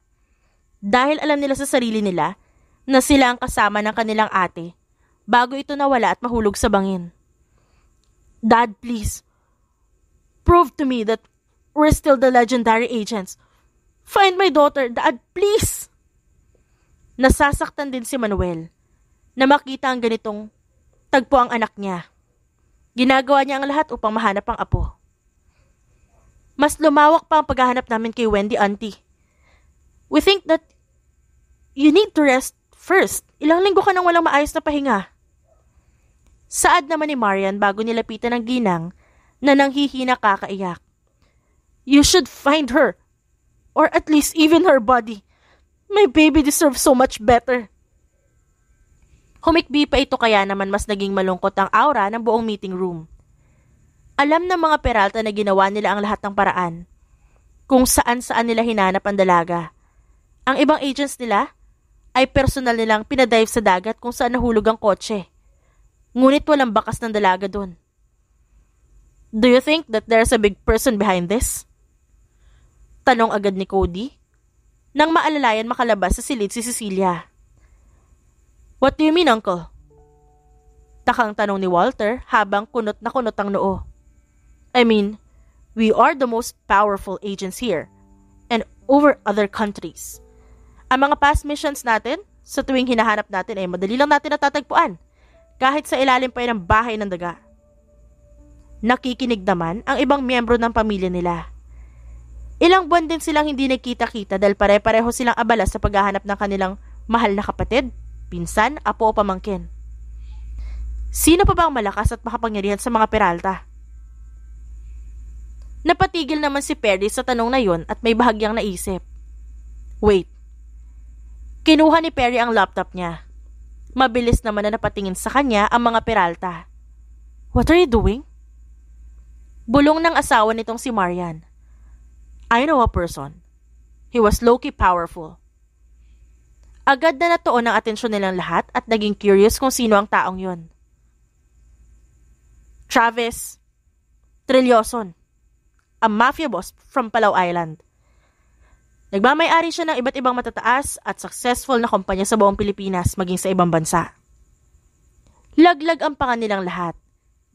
Dahil alam nila sa sarili nila na sila ang kasama ng kanilang ate bago ito nawala at mahulog sa bangin. Dad, please. Prove to me that we're still the legendary agents. Find my daughter, Dad, please. Nasasaktan din si Manuel na makita ang ganitong tagpo ang anak niya. Ginagawa niya ang lahat upang mahanap ang apo. Mas lumawak pa ang paghahanap namin kay Wendy, Auntie. We think that you need to rest first. Ilang linggo ka nang walang maayos na pahinga. Saad naman ni Marian bago nilapitan ng Ginang na nanghihina kakaiyak. You should find her. Or at least even her body. My baby deserves so much better. Humikbi pa ito kaya naman mas naging malungkot ang aura ng buong meeting room. Alam ng mga Peralta na ginawa nila ang lahat ng paraan. Kung saan-saan nila hinanap ang dalaga. Ang ibang agents nila ay personal nilang pinadive sa dagat kung saan nahulog ang kotse. Ngunit walang bakas ng dalaga doon. Do you think that there's a big person behind this? Tanong agad ni Cody. Nang maalalayan makalabas sa silid si Cecilia. What do you mean, Uncle? Takang tanong ni Walter habang kunot na kunot ang noo. I mean, we are the most powerful agents here and over other countries. Ang mga past missions natin, sa tuwing hinahanap natin ay madali lang natin natatagpuan, kahit sa ilalim pa ng bahay ng daga. Nakikinig naman ang ibang miyembro ng pamilya nila. Ilang buwan din silang hindi nagkita-kita dahil pare-pareho silang abala sa paghahanap ng kanilang mahal na kapatid, pinsan, apo o pamangkin. Sino pa ba ang malakas at makapangyarihan sa mga Peralta? Napatigil naman si Perry sa tanong na yon at may bahagyang naisip. Wait. Kinuha ni Perry ang laptop niya. Mabilis naman na napatingin sa kanya ang mga Peralta. What are you doing? Bulong ng asawa nitong si Marian. I know a person. He was low-key powerful. Agad na natuon ang atensyon nilang lahat at naging curious kung sino ang taong yon. Travis Trilloson, a mafia boss from Palau Island. Nagmamay-ari siya ng iba't ibang matataas at successful na kumpanya sa buong Pilipinas maging sa ibang bansa. Laglag ang pangan nilang lahat,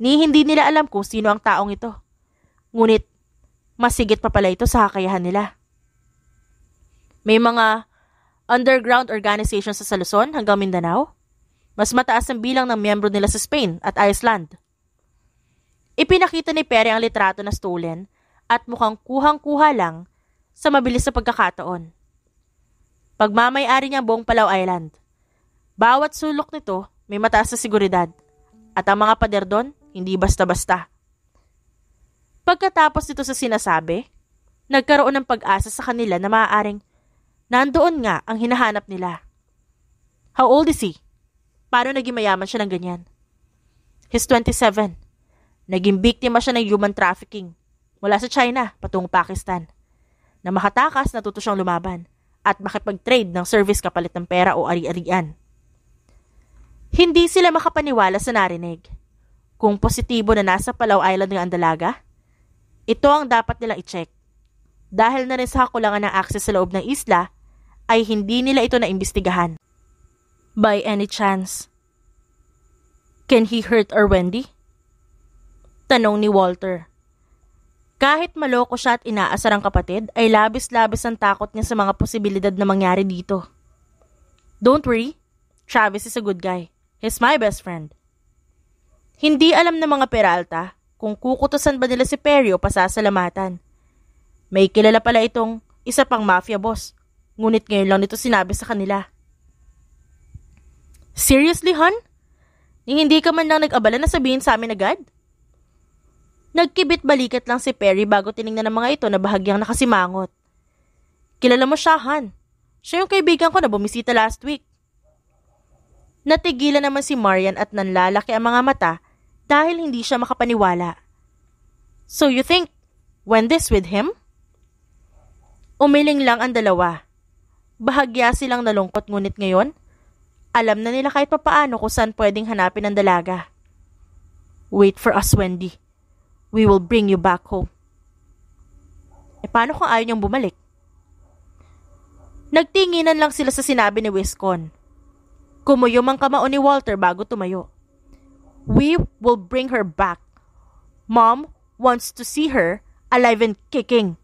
ni hindi nila alam kung sino ang taong ito. Ngunit, masigit pa pala ito sa kakayahan nila. May mga underground organizations sa Luzon hanggang Mindanao. Mas mataas ang bilang ng miyembro nila sa Spain at Iceland. Ipinakita ni Perry ang litrato na stolen at mukhang kuhang-kuha lang sa mabilis na pagkakataon. Pagmamay-ari niya ang buong Palau Island. Bawat sulok nito may mataas na seguridad at ang mga pader doon hindi basta-basta. Pagkatapos nito sa sinasabi, nagkaroon ng pag-asa sa kanila na maaaring nandoon nga ang hinahanap nila. How old is he? Paano naging mayaman siya ng ganyan? He's 27. Naging biktima siya ng human trafficking mula sa China patungong Pakistan. Na makatakas natuto siyang lumaban at makipag-trade ng service kapalit ng pera o ari-arian. Hindi sila makapaniwala sa narinig. Kung positibo na nasa Palau Island ng ang dalaga, ito ang dapat nilang i-check. Dahil na rin sa kakulangan ng access sa loob ng isla, ay hindi nila ito naimbestigahan. By any chance, can he hurt our Wendy? Tanong ni Walter. Kahit maloko siya at inaasar ang kapatid, ay labis-labis ang takot niya sa mga posibilidad na mangyari dito. Don't worry, Travis is a good guy. He's my best friend. Hindi alam ng mga Peralta kung kukutusan ba nila si Perry o pasasalamatan. May kilala pala itong isa pang mafia boss, ngunit ngayon lang nito sinabi sa kanila. Seriously, hon? Hindi ka man lang nag-abala na sabihin sa amin agad? Nagkibit balikat lang si Perry bago tiningnan ng mga ito na bahagyang nakasimangot. Kilala mo siya, Han. Siya yung kaibigan ko na bumisita last week. Natigilan naman si Marian at nanlalaki ang mga mata dahil hindi siya makapaniwala. So you think, went this with him? Umiling lang ang dalawa. Bahagya silang nalungkot ngunit ngayon, alam na nila kahit papaano kung saan pwedeng hanapin ang dalaga. Wait for us, Wendy. We will bring you back home. Paano kung ayaw niyang bumalik? Nagtinginan lang sila sa sinabi ni Wiscon. Kumuyom ang kamao ni Walter bago tumayo. We will bring her back. Mom wants to see her alive and kicking.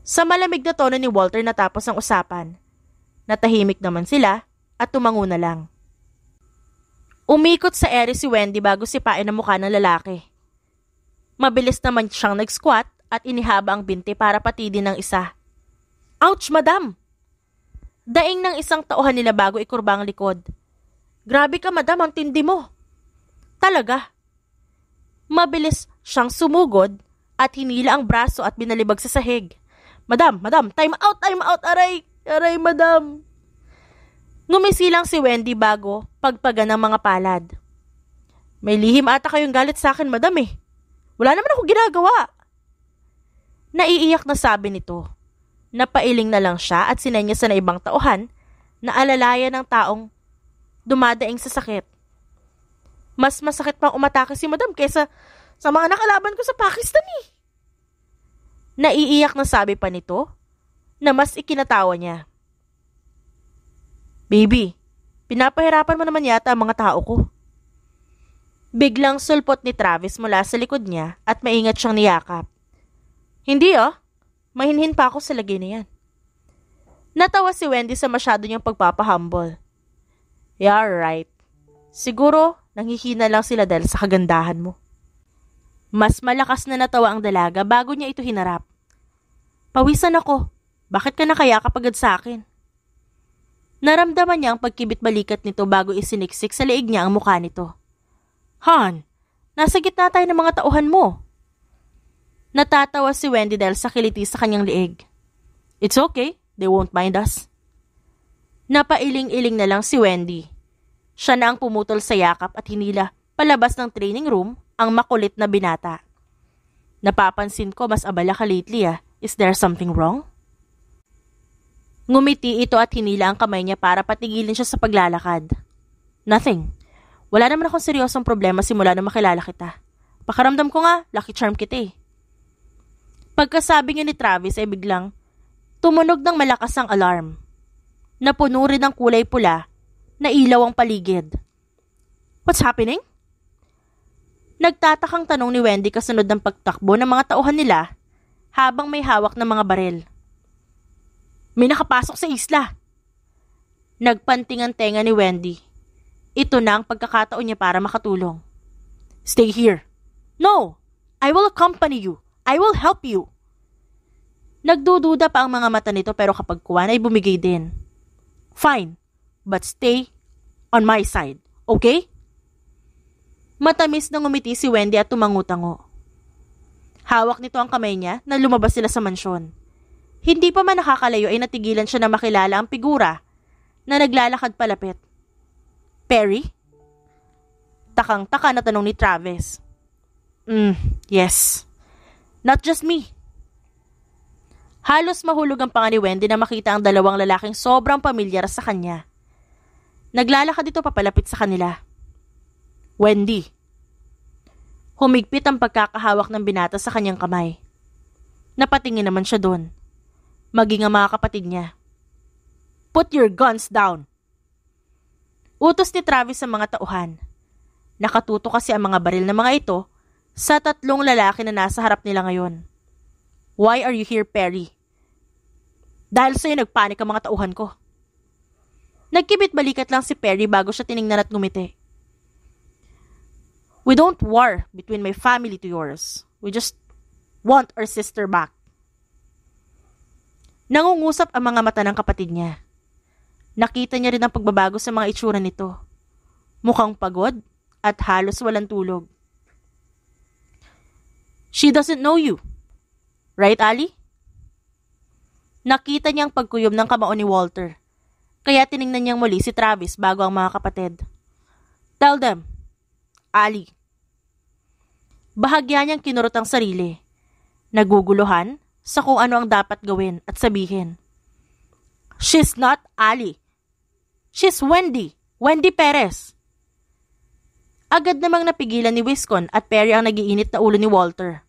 Sa malamig na tono ni Walter natapos ang usapan. Natahimik naman sila at tumango na lang. Umikot sa ere si Wendy bago sipain ang mukha ng lalaki. Mabilis naman siyang nag-squat at inihaba ang binti para patidin ng isa. Ouch, madam! Daing ng isang tauhan nila bago ikurba ang likod. Grabe ka, madam, ang tindi mo. Talaga. Mabilis siyang sumugod at hinila ang braso at binalibag sa sahig. Madam, time out, aray, madam. Ngumisilang si Wendy bago pagpagan ng mga palad. May lihim ata kayong galit sa akin, madam eh. Wala naman ako ginagawa. Naiiyak na sabi nito. Napailing na lang siya at sinenyasan na ibang tauhan na alalayan ng taong dumadaing sa sakit. Mas masakit pang umatake si madam kaysa sa mga nakalaban ko sa Pakistan eh. Naiiyak na sabi pa nito na mas ikinatawa niya. Baby, pinapahirapan mo naman yata ang mga tao ko. Biglang sulpot ni Travis mula sa likod niya at maingat siyang niyakap. Hindi mahinhin pa ako sa lagay na yan. Natawa si Wendy sa masyado niyang pagpapahumble. Yeah, right. Siguro, nanghihina lang sila dahil sa kagandahan mo. Mas malakas na natawa ang dalaga bago niya ito hinarap. Pawisan ako. Bakit ka nakayakap agad sa akin? Naramdaman niya ang pagkibit balikat nito bago isiniksik sa leeg niya ang mukha nito. Han, nasa gitna tayo ng mga tauhan mo. Natatawa si Wendy dahil sa kiliti sa kanyang leeg. It's okay, they won't mind us. Napailing-iling na lang si Wendy. Siya na ang pumutol sa yakap at hinila palabas ng training room ang makulit na binata. Napapansin ko mas abala ka lately . Is there something wrong? Ngumiti ito at hinila ang kamay niya para patigilin siya sa paglalakad. Nothing. Wala naman akong seryosong problema simula nung makilala kita. Pakaramdam ko nga, lucky charm kita eh. Pagkasabi niya ni Travis ay biglang tumunog ng malakas ang alarm. Napuno rin ng kulay pula na ilaw ang paligid. What's happening? Nagtatakang tanong ni Wendy kasunod ng pagtakbo ng mga tauhan nila habang may hawak ng mga baril. May nakapasok sa isla. Nagpanting ang tenga ni Wendy. Ito na ang pagkakataon niya para makatulong. Stay here. No! I will accompany you. I will help you. Nagdududa pa ang mga mata nito pero kapag kuwan ay bumigay din. Fine, but stay on my side, okay? Matamis na ngumiti si Wendy at tumangutango. Hawak nito ang kamay niya na lumabas sila sa mansyon. Hindi pa man nakakalayo ay natigilan siya na makilala ang figura na naglalakad palapit. Perry? Takang-taka na tanong ni Travis. Yes. Not just me. Halos mahulog ang panga ni Wendy na makita ang dalawang lalaking sobrang pamilyar sa kanya. Naglalakad ito papalapit sa kanila. Wendy. Humigpit ang pagkakahawak ng binata sa kanyang kamay. Napatingin naman siya doon. Maging ang mga kapatid niya. Put your guns down. Utos ni Travis sa mga tauhan. Nakatuto kasi ang mga baril ng mga ito sa tatlong lalaki na nasa harap nila ngayon. Why are you here, Perry? Dahil sa'yo nagpanik ang mga tauhan ko. Nagkibit-balikat lang si Perry bago siya tiningnan at ngumiti. We don't war between my family to yours. We just want our sister back. Nangungusap ang mga mata ng kapatid niya. Nakita niya rin ang pagbabago sa mga itsura nito. Mukhang pagod at halos walang tulog. She doesn't know you. Right, Ali? Nakita niyang pagkuyom ng kamao ni Walter. Kaya tiningnan niyang muli si Travis bago ang mga kapatid. Tell them, Ali. Bahagya niyang kinurot ang sarili. Naguguluhan sa kung ano ang dapat gawin at sabihin. She's not Ali. She's Wendy. Wendy Perez. Agad namang napigilan ni Wiscon at Perry ang nagiinit na ulo ni Walter.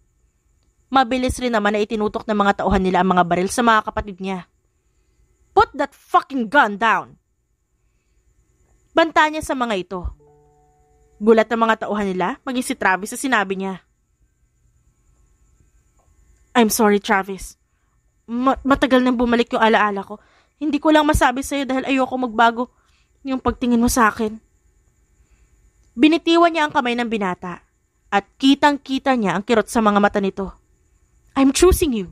Mabilis rin naman na itinutok ng mga tauhan nila ang mga baril sa mga kapatid niya. Put that fucking gun down! Banta niya sa mga ito. Gulat ng mga tauhan nila, maging si Travis sa sinabi niya. I'm sorry, Travis. Matagal nang bumalik yung alaala ko. Hindi ko lang masabi sa'yo dahil ayoko magbago yung pagtingin mo sa akin. Binitiwan niya ang kamay ng binata at kitang-kita niya ang kirot sa mga mata nito. I'm choosing you,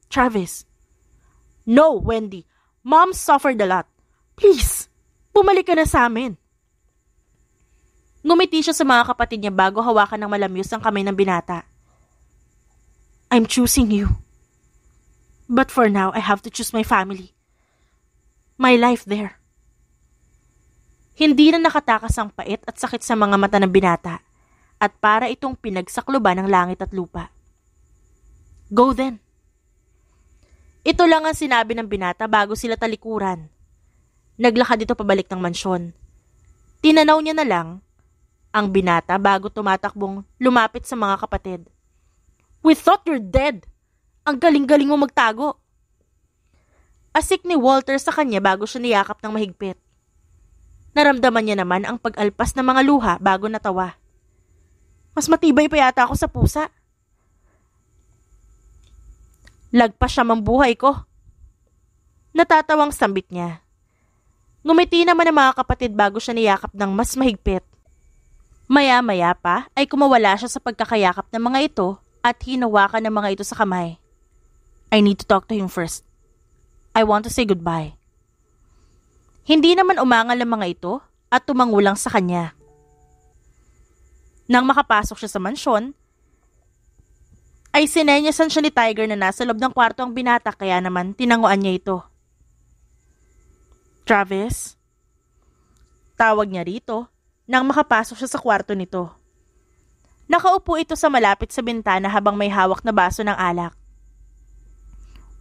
Travis. No, Wendy. Mom suffered a lot. Please, bumalik ka na sa amin. Ngumiti siya sa mga kapatid niya bago hawakan ng malamyos ang kamay ng binata. I'm choosing you. But for now, I have to choose my family. My life there. Hindi na nakatakas ang pait at sakit sa mga mata ng binata at para itong pinagsakluban ng langit at lupa. Go then. Ito lang ang sinabi ng binata bago sila talikuran. Naglakad ito pabalik ng mansyon. Tinanaw niya na lang ang binata bago tumatakbong lumapit sa mga kapatid. We thought you're dead. Ang galing-galing mo magtago. Asik ni Walter sa kanya bago siya niyakap ng mahigpit. Naramdaman niya naman ang pag-alpas ng mga luha bago natawa. Mas matibay pa yata ako sa pusa. Lagpas siya mambuhay ko. Natatawang sambit niya. Ngumiti naman ang mga kapatid bago siya niyakap ng mas mahigpit. Maya-maya pa ay kumawala siya sa pagkakayakap ng mga ito at hinawakan ng mga ito sa kamay. I need to talk to him first. I want to say goodbye. Hindi naman umangal ang mga ito at tumangulang sa kanya. Nang makapasok siya sa mansyon, ay sinenyasan siya ni Tiger na nasa loob ng kwarto ang binata kaya naman tinanguan niya ito. Travis? Tawag niya rito nang makapasok siya sa kwarto nito. Nakaupo ito sa malapit sa bintana habang may hawak na baso ng alak.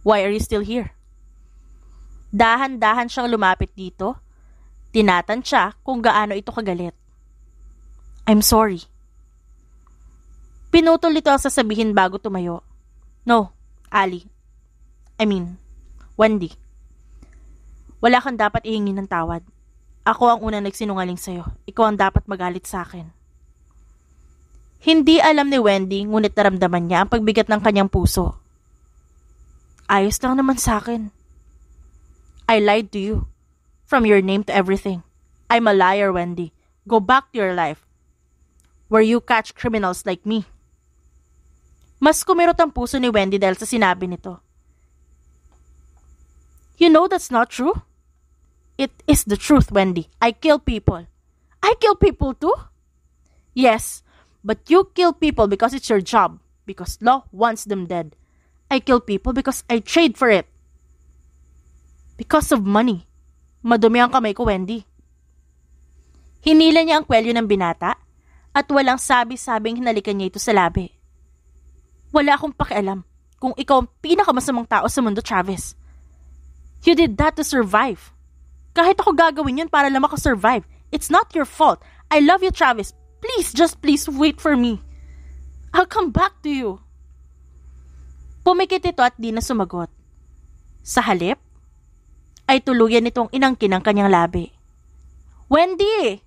Why are you still here? Dahan-dahan siyang lumapit dito. Tinatansya kung gaano ito kagalit. I'm sorry. Pinutol ito ang sasabihin bago tumayo. No, Ali. Wendy. Wala kang dapat ihingi ng tawad. Ako ang unang nagsinungaling sa'yo. Ikaw ang dapat magalit sa akin. Hindi alam ni Wendy ngunit naramdaman niya ang pagbigat ng kanyang puso. Ayos lang naman sa akin. I lied to you. From your name to everything. I'm a liar, Wendy. Go back to your life. Where you catch criminals like me. Mas kumirot ang puso ni Wendy dahil sa sinabi nito. You know that's not true? It is the truth, Wendy. I kill people. I kill people too? Yes, but you kill people because it's your job. Because law wants them dead. I kill people because I trade for it. Because of money. Madumi ang kamay ko, Wendy. Hinila niya ang kwelyo ng binata at walang sabi-sabing hinalikan niya ito sa labi. Wala akong pakialam kung ikaw ang pinakamasamang tao sa mundo, Travis. You did that to survive. Kahit ako gagawin yun para lang makasurvive. It's not your fault. I love you, Travis. Please, just please wait for me. I'll come back to you. Pumikit ito at di na sumagot. Sa halip, ay tuluyan nitong inangkin ang kanyang labi. Wendy!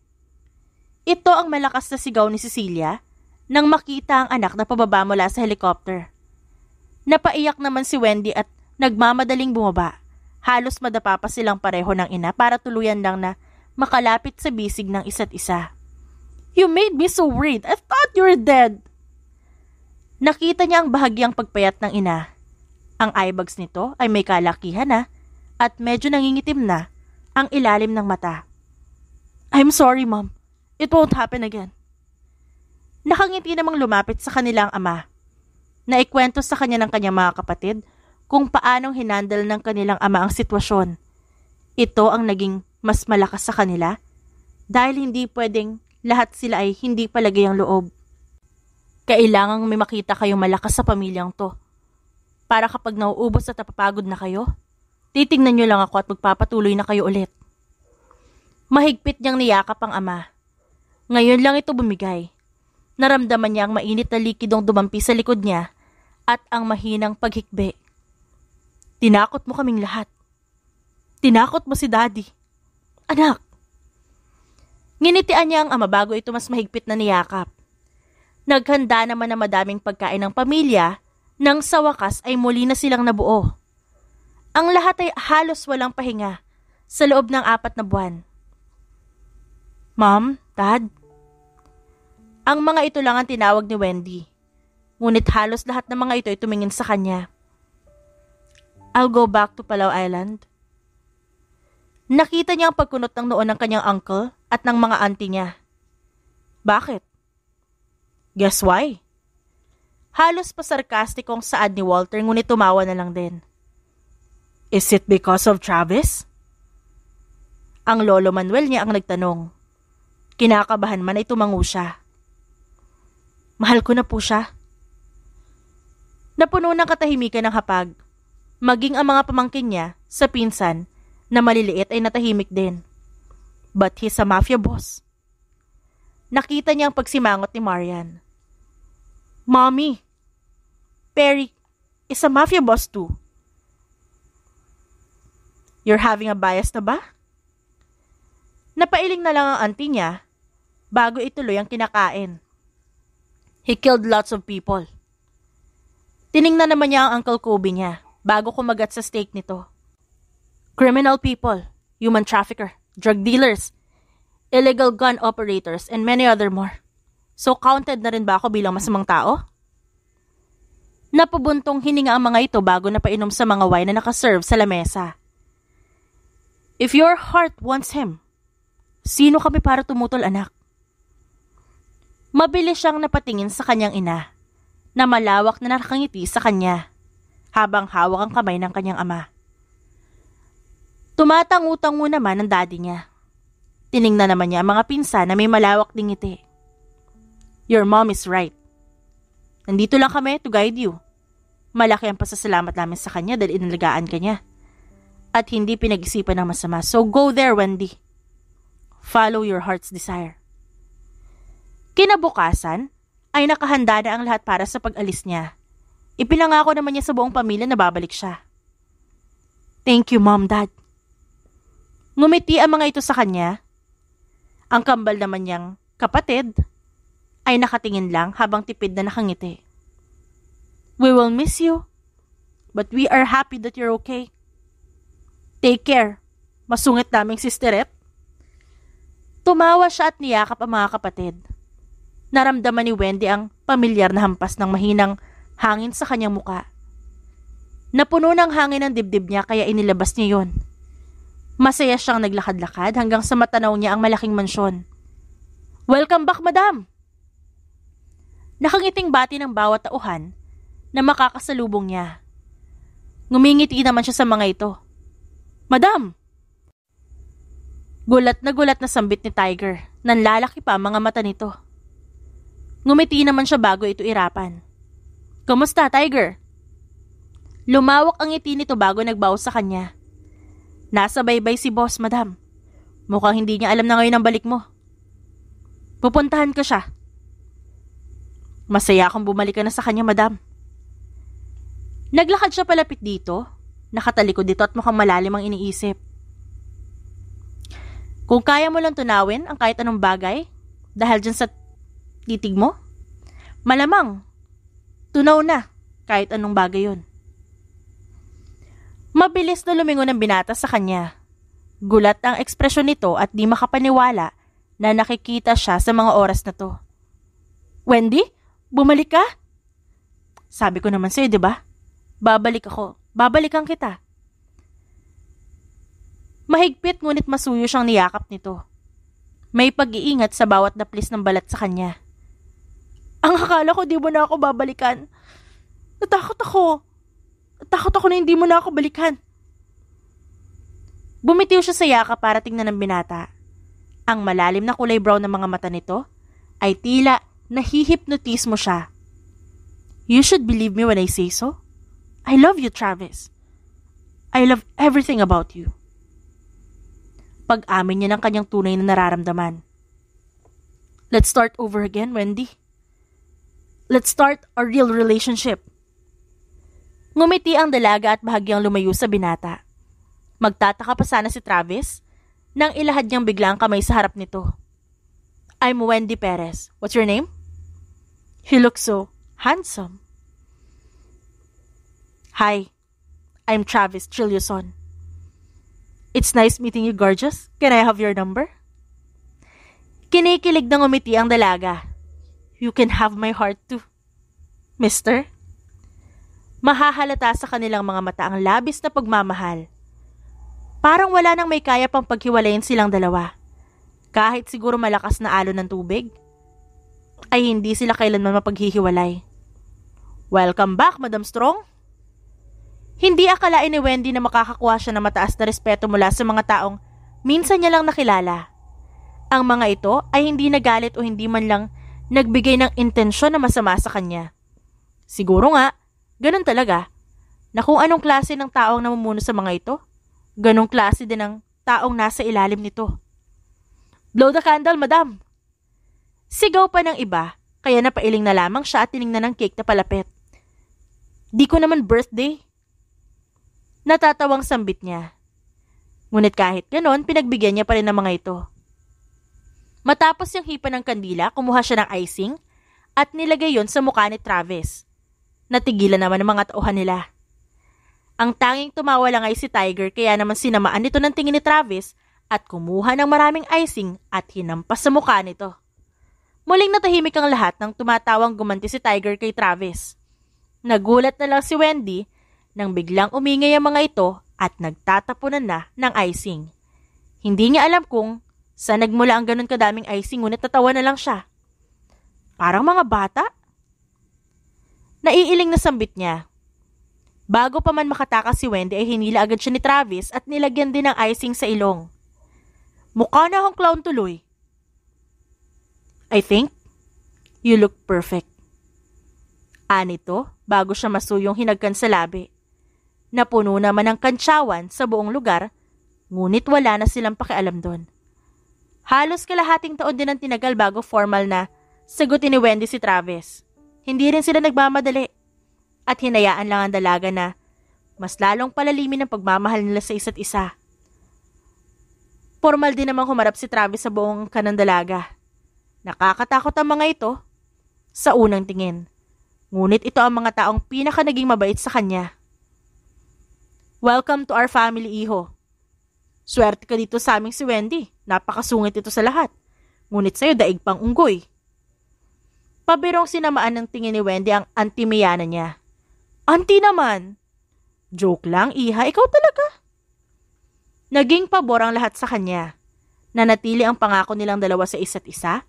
Ito ang malakas na sigaw ni Cecilia nang makita ang anak na pababa mula sa helicopter. Napaiyak naman si Wendy at nagmamadaling bumaba Halos madapa pa silang pareho ng ina para tuluyan lang na makalapit sa bisig ng isa't isa. "You made me so worried. I thought you were dead." Nakita niya ang bahagyang pagpayat ng ina. Ang eyebags nito ay may kalakihan na at medyo nangingitim na ang ilalim ng mata. "I'm sorry, Mom. It won't happen again." Nakangiti namang lumapit sa kanilang ama. Naikwento sa kanya ng kanyang mga kapatid kung paanong hinandle ng kanilang ama ang sitwasyon. Ito ang naging mas malakas sa kanila dahil hindi pwedeng lahat sila ay hindi palagay ang loob. Kailangang may makita kayong malakas sa pamilyang to. Para kapag nauubos at napapagod na kayo, titingnan nyo lang ako at magpapatuloy na kayo ulit. Mahigpit niyang niyakap ang ama. Ngayon lang ito bumigay. Naramdaman niya ang mainit na likidong dumampi sa likod niya at ang mahinang paghikbi. "Tinakot mo kaming lahat. Tinakot mo si Daddy. Anak." Nginitian niya ang ama bago ito mas mahigpit na niyakap. Naghanda naman na madaming pagkain ng pamilya nang sa wakas ay muli na silang nabuo. Ang lahat ay halos walang pahinga sa loob ng 4 na buwan. "Mom, Dad." Ang mga ito lang ang tinawag ni Wendy. Ngunit halos lahat ng mga ito ay tumingin sa kanya. "I'll go back to Palau Island." Nakita niya ang pagkunot ng noo ng kanyang uncle at ng mga auntie niya. Bakit? Guess why? Halos pa sarkastikong saad ni Walter ngunit tumawa na lang din. "Is it because of Travis?" Ang lolo Manuel niya ang nagtanong. Kinakabahan man ay tumango siya. "Mahal ko na po siya." Napuno ng katahimikan ng hapag. Maging ang mga pamangkin niya sa pinsan na maliliit ay natahimik din. But he's a mafia boss. Nakita niya ang pagsimangot ni Marian. "Mommy, Perry is a mafia boss too." "You're having a bias na ba?" Napailing na lang ang auntie niya bago ituloy ang kinakain. "He killed lots of people." Tiningnan naman niya ang Uncle Kobe niya bago kumagat sa steak nito. "Criminal people, human trafficker, drug dealers, illegal gun operators, and many other more. So counted na rin ba ako bilang masamang tao?" Napabuntong hininga ang mga ito bago napainom sa mga wine na nakaserve sa lamesa. "If your heart wants him, sino kami para tumutol, anak?" Mabilis siyang napatingin sa kanyang ina na malawak na nakangiti sa kanya habang hawak ang kamay ng kanyang ama. Tumatangu-tangu naman ang daddy niya. Tiningnan naman niya ang mga pinsan na may malawak ding ngiti. "Your mom is right. Nandito lang kami to guide you. Malaki ang pasasalamat namin sa kanya dahil inalagaan ka niya. At hindi pinag-isipan ng masama. So go there, Wendy. Follow your heart's desire." Kinabukasan ay nakahanda na ang lahat para sa pag-alis niya. Ipinangako naman niya sa buong pamilya na babalik siya. "Thank you, Mom, Dad." Ngumiti ang mga ito sa kanya. Ang kambal naman niyang kapatid ay nakatingin lang habang tipid na nakangiti. "We will miss you, but we are happy that you're okay. Take care, masungit naming sisterette." Tumawa siya at niyakap ang mga kapatid. Naramdaman ni Wendy ang pamilyar na hampas ng mahinang hangin sa kanyang muka. Napuno ng hangin ang dibdib niya kaya inilabas niya yon. Masaya siyang naglakad-lakad hanggang sa matanaw niya ang malaking mansyon. "Welcome back, Madam!" Nakangiting bati ng bawat tauhan na makakasalubong niya. Ngumingiti naman siya sa mga ito. "Madam!" Gulat na sambit ni Tiger. Nanlalaki pa ang mga mata nito. Ngumiti naman siya bago ito irapan. "Kumusta, Tiger?" Lumawak ang ngiti nito bago nagbaw sa kanya. "Nasa baybay si boss, Madam. Mukhang hindi niya alam na ngayon ang balik mo. Pupuntahan ko siya." "Masaya akong bumalik ka na sa kanya, Madam." Naglakad siya palapit dito. Nakatalikod dito at mukhang malalim ang iniisip. "Kung kaya mo lang tunawin ang kahit anong bagay dahil dyan sa titig mo, malamang tunaw na kahit anong bagay yun." Mabilis na lumingon ang binata sa kanya. Gulat ang ekspresyon nito at di makapaniwala na nakikita siya sa mga oras na to. Wendy, bumalik ka? Sabi ko naman sa'yo, di ba? Babalik ako. Babalikan kita. Mahigpit ngunit masuyo siyang niyakap nito. May pag-iingat sa bawat daplis ng balat sa kanya. Ang akala ko di mo na ako babalikan. Natakot ako. Natakot ako na hindi mo na ako balikan. Bumitiw siya sa yakap para tingnan ng binata. Ang malalim na kulay brown ng mga mata nito ay tila nahihipnotis mo siya. You should believe me when I say so. I love you, Travis. I love everything about you. Pag-amin niya ng kanyang tunay na nararamdaman. Let's start over again, Wendy. Let's start a real relationship. Ngumiti ang dalaga at bahagyang lumayo sa binata. Magtataka pa sana si Travis nang ilahad niyang bigla ang kamay sa harap nito. I'm Wendy Perez. What's your name? He looks so handsome. Hi, I'm Travis Chilioson. It's nice meeting you, gorgeous. Can I have your number? Kinikilig ng umiti ang dalaga. You can have my heart too, mister. Mahahalata sa kanilang mga mata ang labis na pagmamahal. Parang wala nang may kaya pang paghiwalayin silang dalawa. Kahit siguro malakas na alon ng tubig, ay hindi sila kailanman mapaghihiwalay. Welcome back, Madam Strong. Hindi akalain ni Wendy na makakakuha siya ng mataas na respeto mula sa mga taong minsan niya lang nakilala. Ang mga ito ay hindi nagalit o hindi man lang nagbigay ng intensyon na masama sa kanya. Siguro nga, ganun talaga, na kung anong klase ng taong namumuno sa mga ito, ganong klase din ang taong nasa ilalim nito. Blow the candle, madam! Sigaw pa ng iba, kaya napailing na lamang siya at tiningnan ng cake na palapit. Di ko naman birthday. Natatawang sambit niya. Ngunit kahit ganon, pinagbigyan niya pa rin ng mga ito. Matapos yung hipa ng kandila, kumuha siya ng icing at nilagay yon sa mukha ni Travis. Natigilan naman ang mga tauhan nila. Ang tanging tumawa lang ay si Tiger kaya naman sinamaan nito ng tingin ni Travis at kumuha ng maraming icing at hinampas sa mukha nito. Muling natahimik ang lahat nang tumatawang gumanti si Tiger kay Travis. Nagulat na lang si Wendy nang biglang umingay ang mga ito at nagtatapunan na ng icing. Hindi niya alam kung saan nagmula ang ganun kadaming icing ngunit natawa na lang siya. Parang mga bata. Naiiling na sambit niya. Bago pa man makatakas si Wendy ay hinila agad siya ni Travis at nilagyan din ng icing sa ilong. Mukha na akong clown tuloy. I think you look perfect. Anito bago siya masuyong hinagkan sa labi. Napuno naman ang kantsawan sa buong lugar, ngunit wala na silang pakialam doon. Halos kalahating taon din ang tinagal bago formal na sagutin ni Wendy si Travis. Hindi rin sila nagmamadali at hinayaan lang ang dalaga na mas lalong palalimin ang pagmamahal nila sa isa't isa. Formal din namang humarap si Travis sa buong kanang dalaga. Nakakatakot ang mga ito sa unang tingin. Ngunit ito ang mga taong pinaka naging mabait sa kanya. Welcome to our family, iho. Swerte ka dito sa aming si Wendy. Napakasungit ito sa lahat. Ngunit sa'yo daig pang unggoy. Pabirong sinamaan ng tingin ni Wendy ang anti-Miana niya. Auntie naman. Joke lang, iha. Ikaw talaga. Naging pabor ang lahat sa kanya. Nanatili ang pangako nilang dalawa sa isa't isa.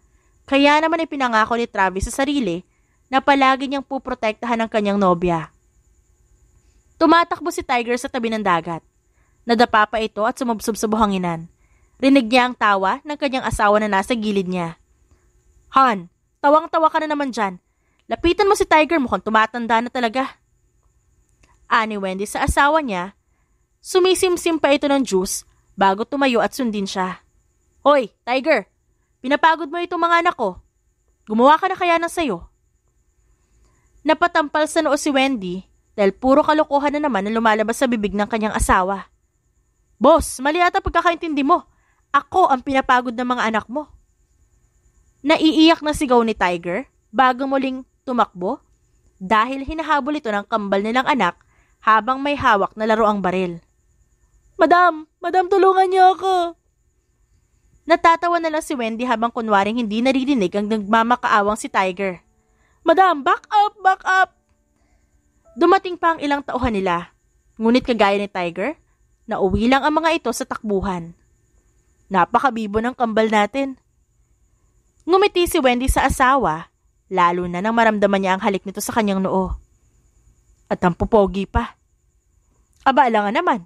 Kaya naman ipinangako ni Travis sa sarili na palagi niyang puprotektahan ang kanyang nobya. Tumatakbo si Tiger sa tabi ng dagat. Nadapa pa ito at sumubsob sa buhanginan. Rinig niya ang tawa ng kanyang asawa na nasa gilid niya. Han, tawang-tawa ka na naman dyan. Lapitan mo si Tiger, mukhang tumatanda na talaga. Ani Wendy sa asawa niya, sumisimsim pa ito ng juice bago tumayo at sundin siya. Hoy, Tiger, pinapagod mo itong mga anak ko. Gumawa ka na kaya ng sayo. Napatampal sa noo si Wendy dahil puro kalokohan na naman ang lumalabas sa bibig ng kanyang asawa. Boss, mali ata pagkakaintindi mo. Ako ang pinapagod ng mga anak mo. Naiiyak na sigaw ni Tiger bago muling tumakbo dahil hinahabol ito ng kambal nilang anak habang may hawak na laruang baril. Madam, tulungan niyo ako. Natatawa na lang si Wendy habang kunwaring hindi naririnig ang nagmamakaawang si Tiger. Madam, back up! Dumating pa ang ilang tauhan nila, ngunit kagaya ni Tiger, nauwi lang ang mga ito sa takbuhan. Napakabibo ng kambal natin. Ngumiti si Wendy sa asawa, lalo na nang maramdaman niya ang halik nito sa kanyang noo. At ang pupogi pa. Aba, alangan naman.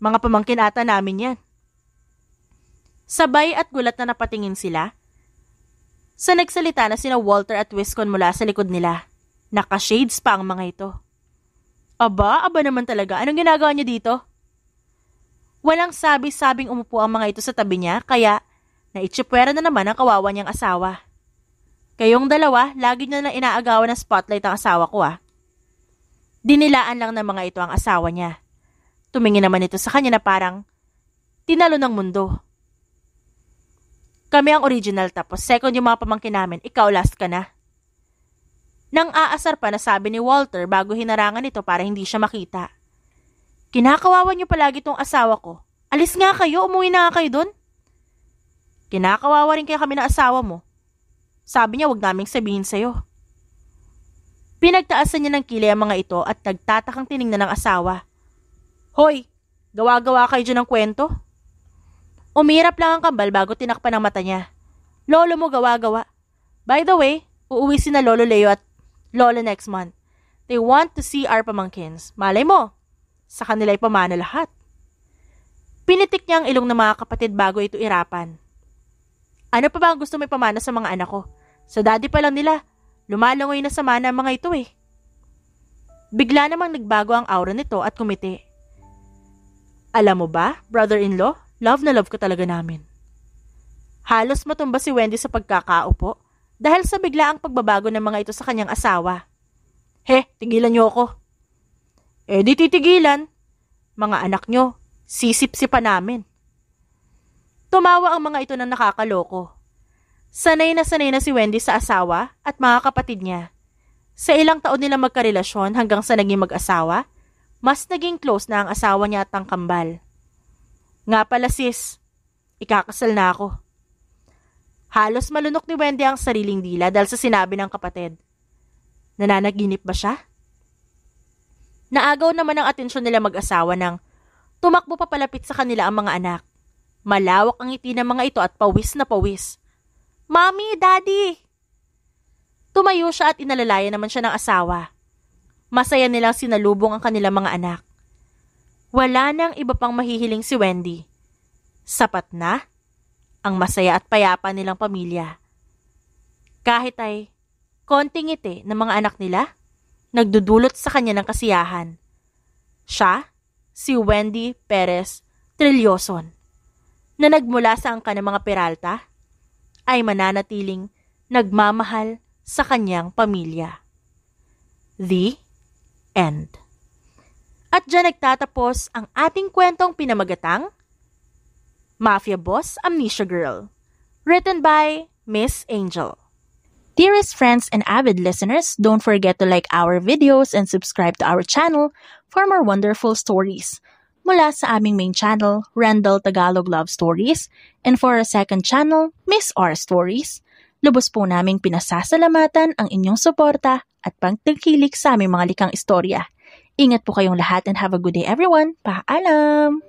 Mga pamangkin ata namin yan. Sabay at gulat na napatingin sila. Sa nagsalita na sina Walter at Wiscon mula sa likod nila. Naka-shades pa ang mga ito. Aba naman talaga. Anong ginagawa niyo dito? Walang sabi-sabing umupo ang mga ito sa tabi niya, kaya naitsipwera na naman ang kawawa niyang asawa. Kayong dalawa, lagi niyo na inaagawan ng spotlight ang asawa ko Dinilaan lang ng mga ito ang asawa niya. Tumingin naman ito sa kanya na parang tinalo ng mundo. Kami ang original tapos second yung mga pamangkin namin, ikaw last ka na. Nang aasar pa na sabi ni Walter bago hinarangan ito para hindi siya makita. Kinakawawa niyo palagi tong asawa ko. Alis nga kayo, umuwi na nga kayo dun. Kinakawawa rin kaya kami ng asawa mo. Sabi niya wag naming sabihin sa'yo. Pinagtaasan niya ng kilay ang mga ito at nagtatakang tiningnan ng asawa. Hoy, gawa-gawa kayo dyan ng kwento? Umirap lang ang kambal bago tinakpan ang mata niya. Lolo mo gawa-gawa. By the way, uuwi si na Lolo Leo at Lola next month. They want to see our pamangkins. Malay mo, sa kanila ay pamana lahat. Pinitik niya ang ilong ng mga kapatid bago ito irapan. Ano pa ba ang gusto may pamana sa mga anak ko? Sa daddy pa lang nila, lumalangoy na sa mana ang mga ito Bigla namang nagbago ang aura nito at kumiti. Alam mo ba, brother-in-law, love na love ko talaga namin. Halos matumba si Wendy sa pagkakaupo dahil sa biglaang pagbabago ng mga ito sa kanyang asawa. Tigilan niyo ako. Di titigilan. Mga anak niyo, sisip-sipa namin. Tumawa ang mga ito ng nakakaloko. Sanay na si Wendy sa asawa at mga kapatid niya. Sa ilang taon nila magkarelasyon hanggang sa naging mag-asawa, mas naging close na ang asawa niya at ang kambal. Nga pala sis, ikakasal na ako. Halos malunok ni Wendy ang sariling dila dahil sa sinabi ng kapatid. Nananaginip ba siya? Naagaw naman ang atensyon nila mag-asawa nang tumakbo pa palapit sa kanila ang mga anak. Malawak ang ngiti ng mga ito at pawis na pawis. Mommy, Daddy! Tumayo siya at inalalayan naman siya ng asawa. Masaya nilang sinalubong ang kanilang mga anak. Wala nang iba pang mahihiling si Wendy. Sapat na ang masaya at payapa nilang pamilya. Kahit ay konting ngiti ng mga anak nila, nagdudulot sa kanya ng kasiyahan. Siya, si Wendy Perez Trilloson, na nagmula sa angka ng mga Peralta, ay mananatiling nagmamahal sa kanyang pamilya. The End. At dyan nagtatapos ang ating kwentong pinamagatang Mafia Boss Amnesia Girl, written by Miss Angel. Dearest friends and avid listeners, don't forget to like our videos and subscribe to our channel for more wonderful stories. Mula sa aming main channel, Randall Tagalog Love Stories, and for our second channel, Miss R Stories, lubos po naming pinasasalamatan ang inyong suporta at pagtangkilik sa aming mga likang istorya. Ingat po kayong lahat and have a good day everyone. Paalam!